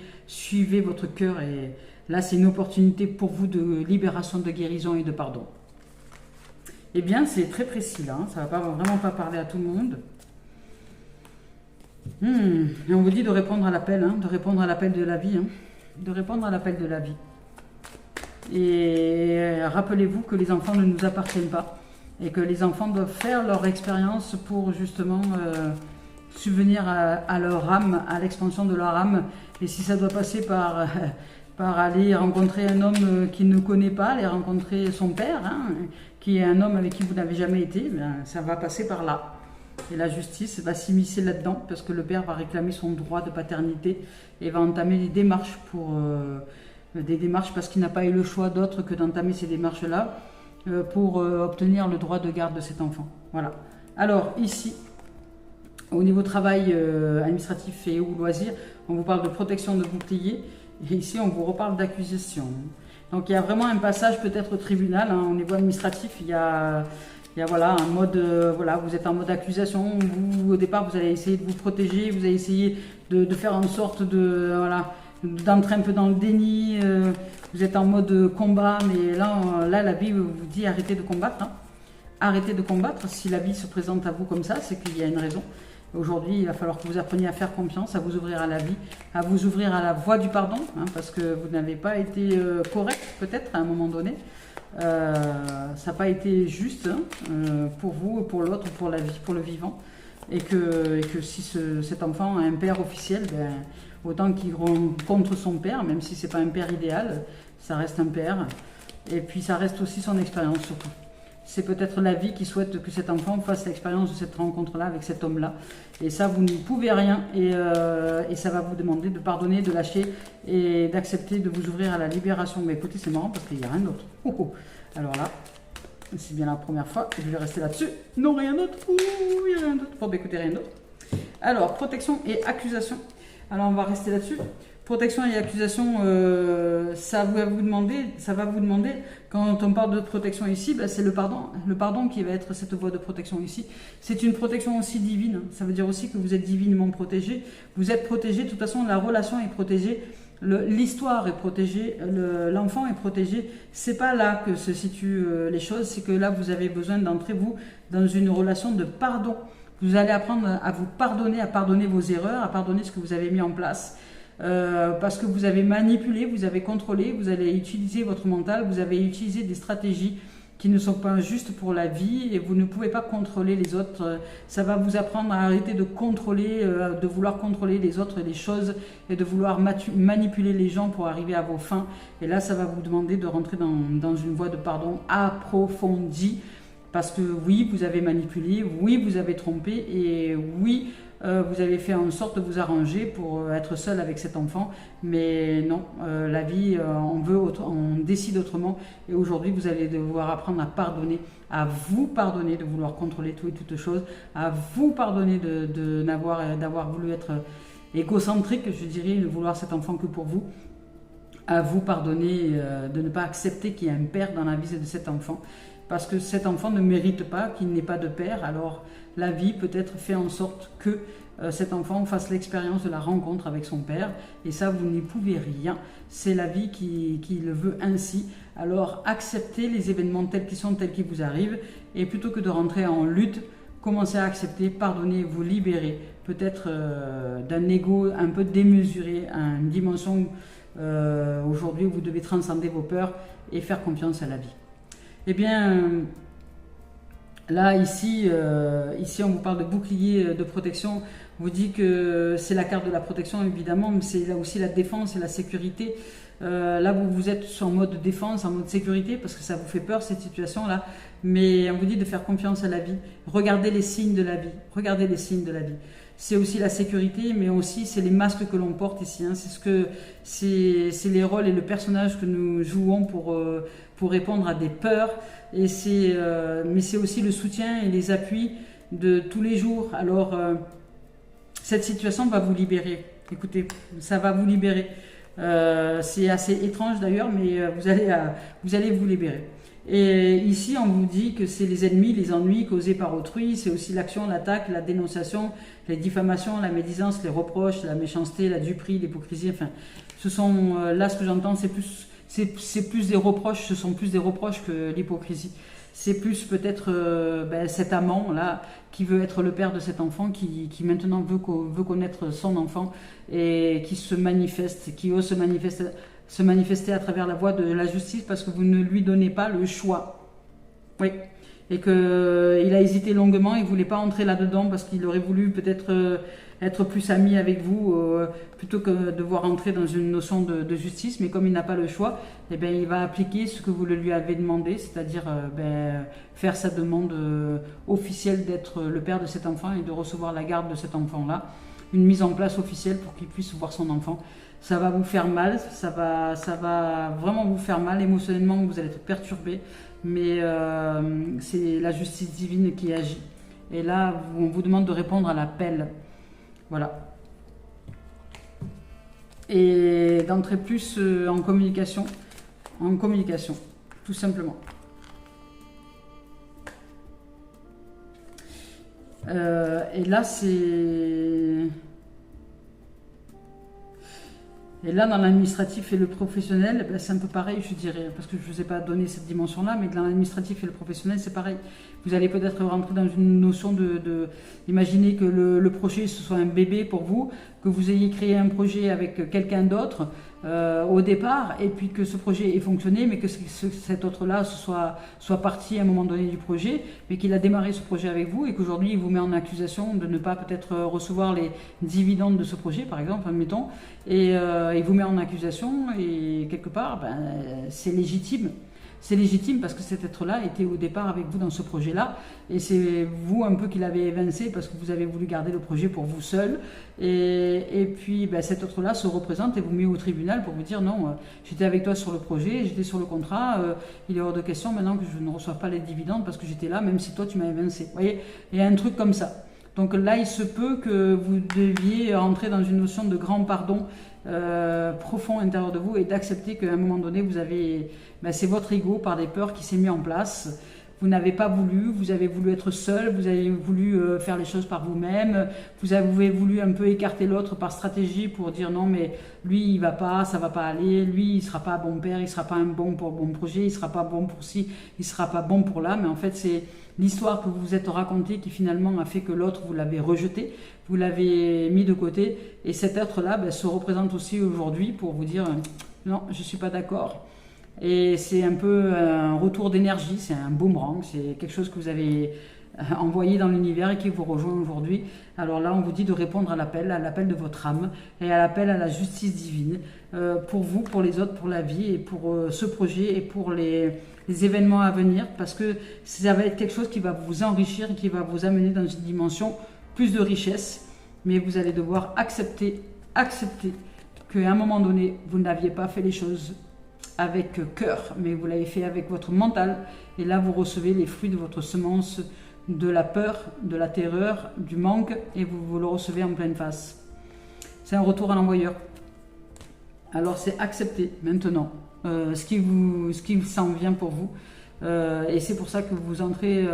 votre cœur. Et là, c'est une opportunité pour vous de libération, de guérison et de pardon. Eh bien, c'est très précis là, hein, ça ne va vraiment pas parler à tout le monde. Et on vous dit de répondre à l'appel, hein, de répondre à l'appel de la vie, hein, de répondre à l'appel de la vie. Et rappelez-vous que les enfants ne nous appartiennent pas et que les enfants doivent faire leur expérience pour justement subvenir à leur âme, à l'expansion de leur âme. Et si ça doit passer par aller rencontrer un homme qu'il ne connaît pas, aller rencontrer son père, hein, qui est un homme avec qui vous n'avez jamais été, ben, ça va passer par là. Et la justice va s'immiscer là-dedans parce que le père va réclamer son droit de paternité et va entamer des démarches parce qu'il n'a pas eu le choix d'autre que d'entamer ces démarches-là pour obtenir le droit de garde de cet enfant. Voilà. Alors ici, au niveau travail administratif et ou loisirs, on vous parle de protection de bouclier et ici on vous reparle d'accusation. Donc il y a vraiment un passage peut-être au tribunal, hein, au niveau administratif, il y a voilà, un mode, voilà, vous êtes en mode accusation, vous, au départ vous allez essayer de vous protéger, vous allez essayer de faire en sorte de, voilà, d'entrer un peu dans le déni, vous êtes en mode combat, mais là la vie vous dit arrêtez de combattre, hein. Arrêtez de combattre. Si la vie se présente à vous comme ça, c'est qu'il y a une raison. Aujourd'hui, il va falloir que vous appreniez à faire confiance, à vous ouvrir à la vie, à vous ouvrir à la voie du pardon, hein, parce que vous n'avez pas été correct peut-être à un moment donné. Ça n'a pas été juste hein, pour vous, pour l'autre, pour la vie, pour le vivant. Et que si cet enfant a un père officiel, ben, autant qu'il rencontre son père, même si ce n'est pas un père idéal, ça reste un père. Et puis ça reste aussi son expérience surtout. C'est peut-être la vie qui souhaite que cet enfant fasse l'expérience de cette rencontre-là avec cet homme-là. Et ça, vous ne pouvez rien. Et ça va vous demander de pardonner, de lâcher et d'accepter de vous ouvrir à la libération. Mais écoutez, c'est marrant parce qu'il n'y a rien d'autre. Oh, oh. Alors là, c'est bien la première fois. Je vais rester là-dessus. Non, rien d'autre. Ouh, il n'y a rien d'autre. Bon, bah, écoutez, rien d'autre. Alors, protection et accusation. Alors, on va rester là-dessus. Protection et accusation, ça va vous demander, quand on parle de protection ici, ben c'est le pardon qui va être cette voie de protection ici. C'est une protection aussi divine, ça veut dire aussi que vous êtes divinement protégé, vous êtes protégé, de toute façon la relation est protégée, l'histoire est protégée, l'enfant est protégé. C'est pas là que se situent les choses, c'est que là vous avez besoin d'entrer vous dans une relation de pardon. Vous allez apprendre à vous pardonner, à pardonner vos erreurs, à pardonner ce que vous avez mis en place. Parce que vous avez manipulé, vous avez contrôlé, vous allez utiliser votre mental, vous avez utilisé des stratégies qui ne sont pas justes pour la vie et vous ne pouvez pas contrôler les autres. Ça va vous apprendre à arrêter de contrôler, de vouloir contrôler les autres et les choses et de vouloir manipuler les gens pour arriver à vos fins. Et là, ça va vous demander de rentrer dans une voie de pardon approfondie parce que oui, vous avez manipulé, oui, vous avez trompé et oui, vous avez fait en sorte de vous arranger pour être seul avec cet enfant, mais non, la vie, on décide autrement, et aujourd'hui vous allez devoir apprendre à pardonner, à vous pardonner de vouloir contrôler tout et toutes choses, à vous pardonner d'avoir voulu être égocentrique, je dirais, de vouloir cet enfant que pour vous, à vous pardonner de ne pas accepter qu'il y ait un père dans la vie de cet enfant, parce que cet enfant ne mérite pas qu'il n'ait pas de père. Alors la vie peut-être fait en sorte que cet enfant fasse l'expérience de la rencontre avec son père, et ça vous n'y pouvez rien, c'est la vie qui le veut ainsi. Alors acceptez les événements tels qu'ils sont, tels qu'ils vous arrivent, et plutôt que de rentrer en lutte, commencez à accepter, pardonner, vous libérer peut-être d'un ego un peu démesuré, à une dimension aujourd'hui où vous devez transcender vos peurs et faire confiance à la vie. Eh bien, là, ici, on vous parle de bouclier de protection. On vous dit que c'est la carte de la protection, évidemment, mais c'est là aussi la défense et la sécurité. Là, vous êtes en mode défense, en mode sécurité, parce que ça vous fait peur, cette situation-là. Mais on vous dit de faire confiance à la vie. Regardez les signes de la vie. Regardez les signes de la vie. C'est aussi la sécurité, mais aussi c'est les masques que l'on porte ici. Hein. C'est les rôles et le personnage que nous jouons pour répondre à des peurs. Et mais c'est aussi le soutien et les appuis de tous les jours. Alors, cette situation va vous libérer. Écoutez, ça va vous libérer. C'est assez étrange d'ailleurs, mais vous allez vous libérer. Et ici, on vous dit que c'est les ennemis, les ennuis causés par autrui, c'est aussi l'action, l'attaque, la dénonciation, les diffamations, la médisance, les reproches, la méchanceté, la duperie, l'hypocrisie. Enfin, ce sont, là, ce que j'entends, c'est plus des reproches, ce sont plus des reproches que l'hypocrisie. C'est plus peut-être cet amant là qui veut être le père de cet enfant, qui maintenant veut connaître son enfant et qui se manifeste, qui ose se manifester à travers la voie de la justice parce que vous ne lui donnez pas le choix. Oui. Et qu'il a hésité longuement, il ne voulait pas entrer là-dedans parce qu'il aurait voulu peut-être être plus ami avec vous plutôt que de devoir entrer dans une notion de justice. Mais comme il n'a pas le choix, eh bien, il va appliquer ce que vous le lui avez demandé, c'est-à-dire faire sa demande officielle d'être le père de cet enfant et de recevoir la garde de cet enfant-là. Une mise en place officielle pour qu'il puisse voir son enfant. Ça va vous faire mal, ça va vraiment vous faire mal. Émotionnellement, vous allez être perturbé. Mais c'est la justice divine qui agit. Et là, on vous demande de répondre à l'appel. Voilà. Et d'entrer plus en communication, tout simplement. Et là, c'est... Et là, dans l'administratif et le professionnel, c'est un peu pareil, je dirais, parce que je ne vous ai pas donné cette dimension-là, mais dans l'administratif et le professionnel, c'est pareil. Vous allez peut-être rentrer dans une notion imaginez que le projet, ce soit un bébé pour vous, que vous ayez créé un projet avec quelqu'un d'autre au départ, et puis que ce projet ait fonctionné, mais que cet autre-là soit parti à un moment donné du projet, mais qu'il a démarré ce projet avec vous, et qu'aujourd'hui, il vous met en accusation de ne pas peut-être recevoir les dividendes de ce projet, par exemple, admettons, et il vous met en accusation, et quelque part, c'est légitime. C'est légitime parce que cet être-là était au départ avec vous dans ce projet-là et c'est vous un peu qui l'avez évincé parce que vous avez voulu garder le projet pour vous seul et puis cet autre-là se représente et vous met au tribunal pour vous dire non, j'étais avec toi sur le projet, j'étais sur le contrat, il est hors de question maintenant que je ne reçoive pas les dividendes parce que j'étais là même si toi tu m'as évincé. Vous voyez, il y a un truc comme ça. Donc là, il se peut que vous deviez rentrer dans une notion de grand pardon profond à l'intérieur de vous et d'accepter qu'à un moment donné, vous avez, c'est votre ego par des peurs qui s'est mis en place. Vous n'avez pas voulu, vous avez voulu être seul, vous avez voulu faire les choses par vous-même, vous avez voulu un peu écarter l'autre par stratégie pour dire non mais lui il va pas, ça va pas aller, lui il sera pas un bon père, il sera pas un bon projet, il sera pas bon pour ci, il sera pas bon pour là, mais en fait c'est l'histoire que vous vous êtes racontée qui finalement a fait que l'autre vous l'avez rejeté, vous l'avez mis de côté et cet être-là se représente aussi aujourd'hui pour vous dire non je suis pas d'accord. Et c'est un peu un retour d'énergie, c'est un boomerang, c'est quelque chose que vous avez envoyé dans l'univers et qui vous rejoint aujourd'hui. Alors là, on vous dit de répondre à l'appel de votre âme et à l'appel à la justice divine pour vous, pour les autres, pour la vie et pour ce projet et pour les événements à venir parce que ça va être quelque chose qui va vous enrichir et qui va vous amener dans une dimension plus de richesse. Mais vous allez devoir accepter qu'à un moment donné, vous n'aviez pas fait les choses avec cœur, mais vous l'avez fait avec votre mental. Et là, vous recevez les fruits de votre semence de la peur, de la terreur, du manque, et vous le recevez en pleine face. C'est un retour à l'envoyeur. Alors, c'est accepter maintenant ce qui s'en vient pour vous. Et c'est pour ça que vous entrez,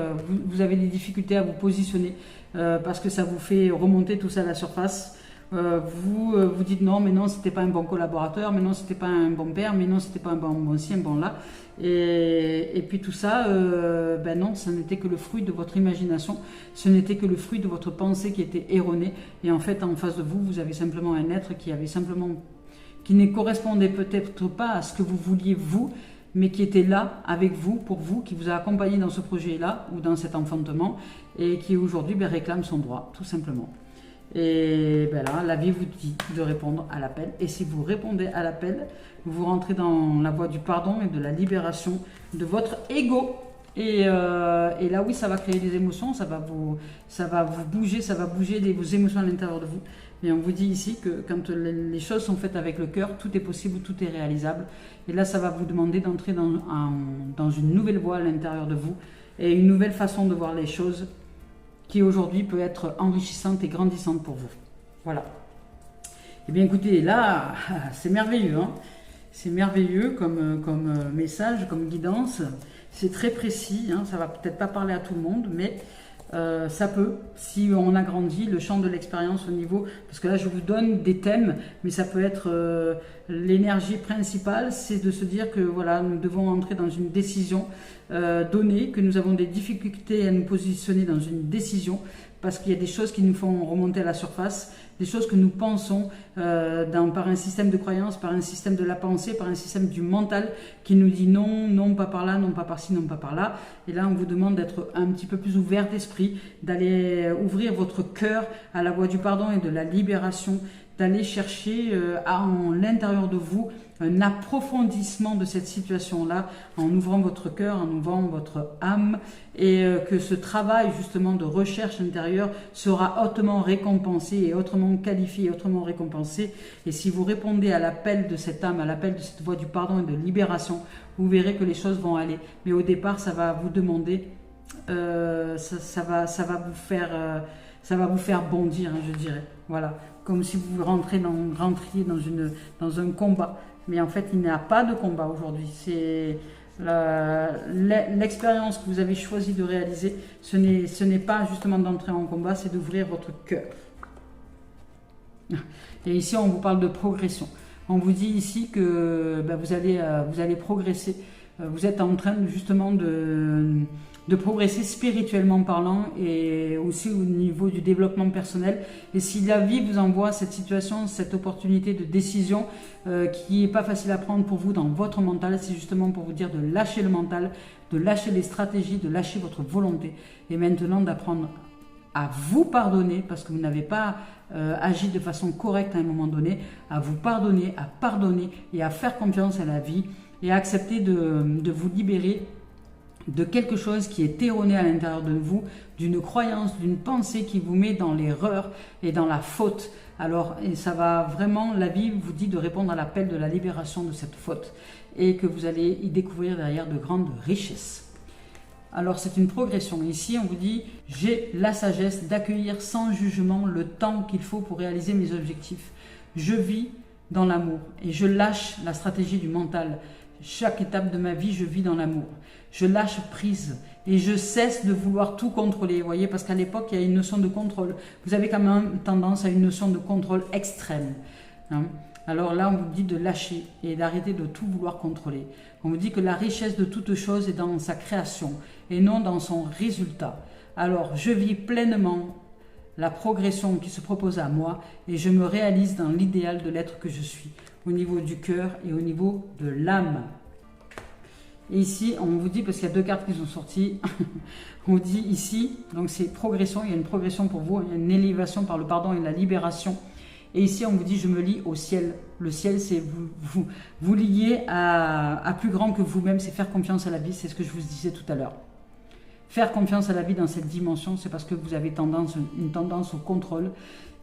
vous avez des difficultés à vous positionner, parce que ça vous fait remonter tout ça à la surface. Vous dites non, mais non, c'était pas un bon collaborateur, mais non, c'était pas un bon père, mais non, c'était pas un bon ci, un bon là. Et puis tout ça, non, ce n'était que le fruit de votre imagination, ce n'était que le fruit de votre pensée qui était erronée. Et en fait, en face de vous, vous avez simplement un être qui ne correspondait peut-être pas à ce que vous vouliez vous, mais qui était là avec vous, pour vous, qui vous a accompagné dans ce projet-là ou dans cet enfantement et qui aujourd'hui réclame son droit, tout simplement. Et là, la vie vous dit de répondre à l'appel. Et si vous répondez à l'appel, vous rentrez dans la voie du pardon et de la libération de votre ego. Et là, oui, ça va créer des émotions, ça va vous bouger, ça va bouger vos émotions à l'intérieur de vous. Mais on vous dit ici que quand les choses sont faites avec le cœur, tout est possible, tout est réalisable. Et là, ça va vous demander d'entrer dans une nouvelle voie à l'intérieur de vous et une nouvelle façon de voir les choses qui aujourd'hui peut être enrichissante et grandissante pour vous. Voilà. Eh bien écoutez, là, c'est merveilleux, hein. C'est merveilleux comme message, comme guidance. C'est très précis, hein. Ça va peut-être pas parler à tout le monde, mais ça peut, si on agrandit le champ de l'expérience au niveau, parce que là je vous donne des thèmes, mais ça peut être l'énergie principale, c'est de se dire que voilà, nous devons entrer dans une décision donnée, que nous avons des difficultés à nous positionner dans une décision, parce qu'il y a des choses qui nous font remonter à la surface, des choses que nous pensons par un système de croyance, par un système de la pensée, par un système du mental qui nous dit non, non pas par là, non pas par ci, non pas par là. Et là, on vous demande d'être un petit peu plus ouvert d'esprit, d'aller ouvrir votre cœur à la voie du pardon et de la libération, d'aller chercher en l'intérieur de vous un approfondissement de cette situation-là, en ouvrant votre cœur, en ouvrant votre âme, et que ce travail justement de recherche intérieure sera hautement récompensé et autrement qualifié et autrement récompensé. Et si vous répondez à l'appel de cette âme, à l'appel de cette voie du pardon et de libération, vous verrez que les choses vont aller. Mais au départ, ça va vous demander, ça va vous faire bondir, hein, je dirais. Voilà, comme si vous rentriez dans un combat. Mais en fait, il n'y a pas de combat aujourd'hui. C'est l'expérience que vous avez choisi de réaliser. Ce n'est pas justement d'entrer en combat, c'est d'ouvrir votre cœur. Et ici, on vous parle de progression. On vous dit ici que vous allez progresser. Vous êtes en train justement de progresser spirituellement parlant et aussi au niveau du développement personnel. Et si la vie vous envoie cette situation, cette opportunité de décision qui n'est pas facile à prendre pour vous dans votre mental, c'est justement pour vous dire de lâcher le mental, de lâcher les stratégies, de lâcher votre volonté et maintenant d'apprendre à vous pardonner parce que vous n'avez pas agi de façon correcte à un moment donné, à vous pardonner, à pardonner et à faire confiance à la vie et à accepter de vous libérer de quelque chose qui est erroné à l'intérieur de vous, d'une croyance, d'une pensée qui vous met dans l'erreur et dans la faute. Alors, et ça va vraiment, la vie vous dit de répondre à l'appel de la libération de cette faute et que vous allez y découvrir derrière de grandes richesses. Alors, c'est une progression. Ici, on vous dit, j'ai la sagesse d'accueillir sans jugement le temps qu'il faut pour réaliser mes objectifs. Je vis dans l'amour et je lâche la stratégie du mental. Chaque étape de ma vie, je vis dans l'amour. Je lâche prise et je cesse de vouloir tout contrôler. Vous voyez, parce qu'à l'époque, il y a une notion de contrôle. Vous avez quand même tendance à une notion de contrôle extrême. Hein. Alors là, on vous dit de lâcher et d'arrêter de tout vouloir contrôler. On vous dit que la richesse de toute chose est dans sa création et non dans son résultat. Alors, je vis pleinement la progression qui se propose à moi et je me réalise dans l'idéal de l'être que je suis, au niveau du cœur et au niveau de l'âme. Et ici, on vous dit, parce qu'il y a deux cartes qui sont sorties, on vous dit ici, donc c'est progression, il y a une progression pour vous, il y a une élévation par le pardon et la libération. Et ici, on vous dit, je me lie au ciel. Le ciel, c'est vous lier à plus grand que vous-même, c'est faire confiance à la vie, c'est ce que je vous disais tout à l'heure. Faire confiance à la vie dans cette dimension, c'est parce que vous avez une tendance au contrôle.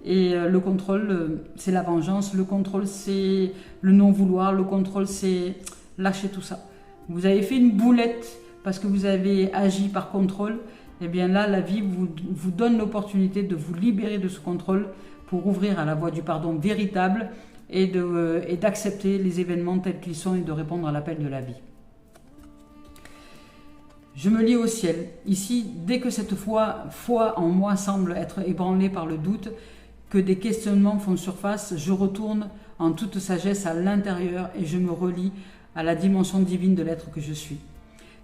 Et le contrôle, c'est la vengeance. Le contrôle, c'est le non-vouloir. Le contrôle, c'est lâcher tout ça. Vous avez fait une boulette parce que vous avez agi par contrôle. Et bien là, la vie vous donne l'opportunité de vous libérer de ce contrôle pour ouvrir à la voie du pardon véritable et d'accepter les événements tels qu'ils sont et de répondre à l'appel de la vie. Je me lie au ciel. Ici, dès que cette foi en moi semble être ébranlée par le doute, que des questionnements font surface, je retourne en toute sagesse à l'intérieur et je me relie à la dimension divine de l'être que je suis.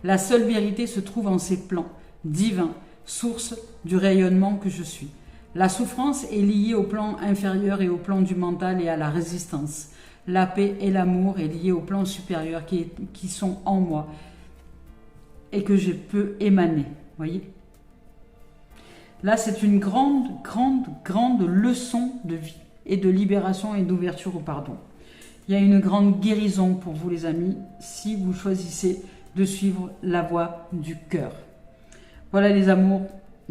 La seule vérité se trouve en ces plans divins, source du rayonnement que je suis. La souffrance est liée au plan inférieur et au plan du mental et à la résistance. La paix et l'amour est liée au plan supérieur qui sont en moi et que je peux émaner. Voyez ? Là, c'est une grande leçon de vie et de libération et d'ouverture au pardon. Il y a une grande guérison pour vous, les amis, si vous choisissez de suivre la voie du cœur. Voilà, les amours,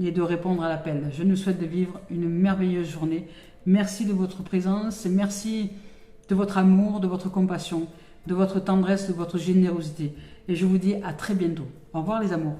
et de répondre à l'appel. Je nous souhaite de vivre une merveilleuse journée. Merci de votre présence, merci de votre amour, de votre compassion, de votre tendresse, de votre générosité. Et je vous dis à très bientôt. Au revoir, les amours.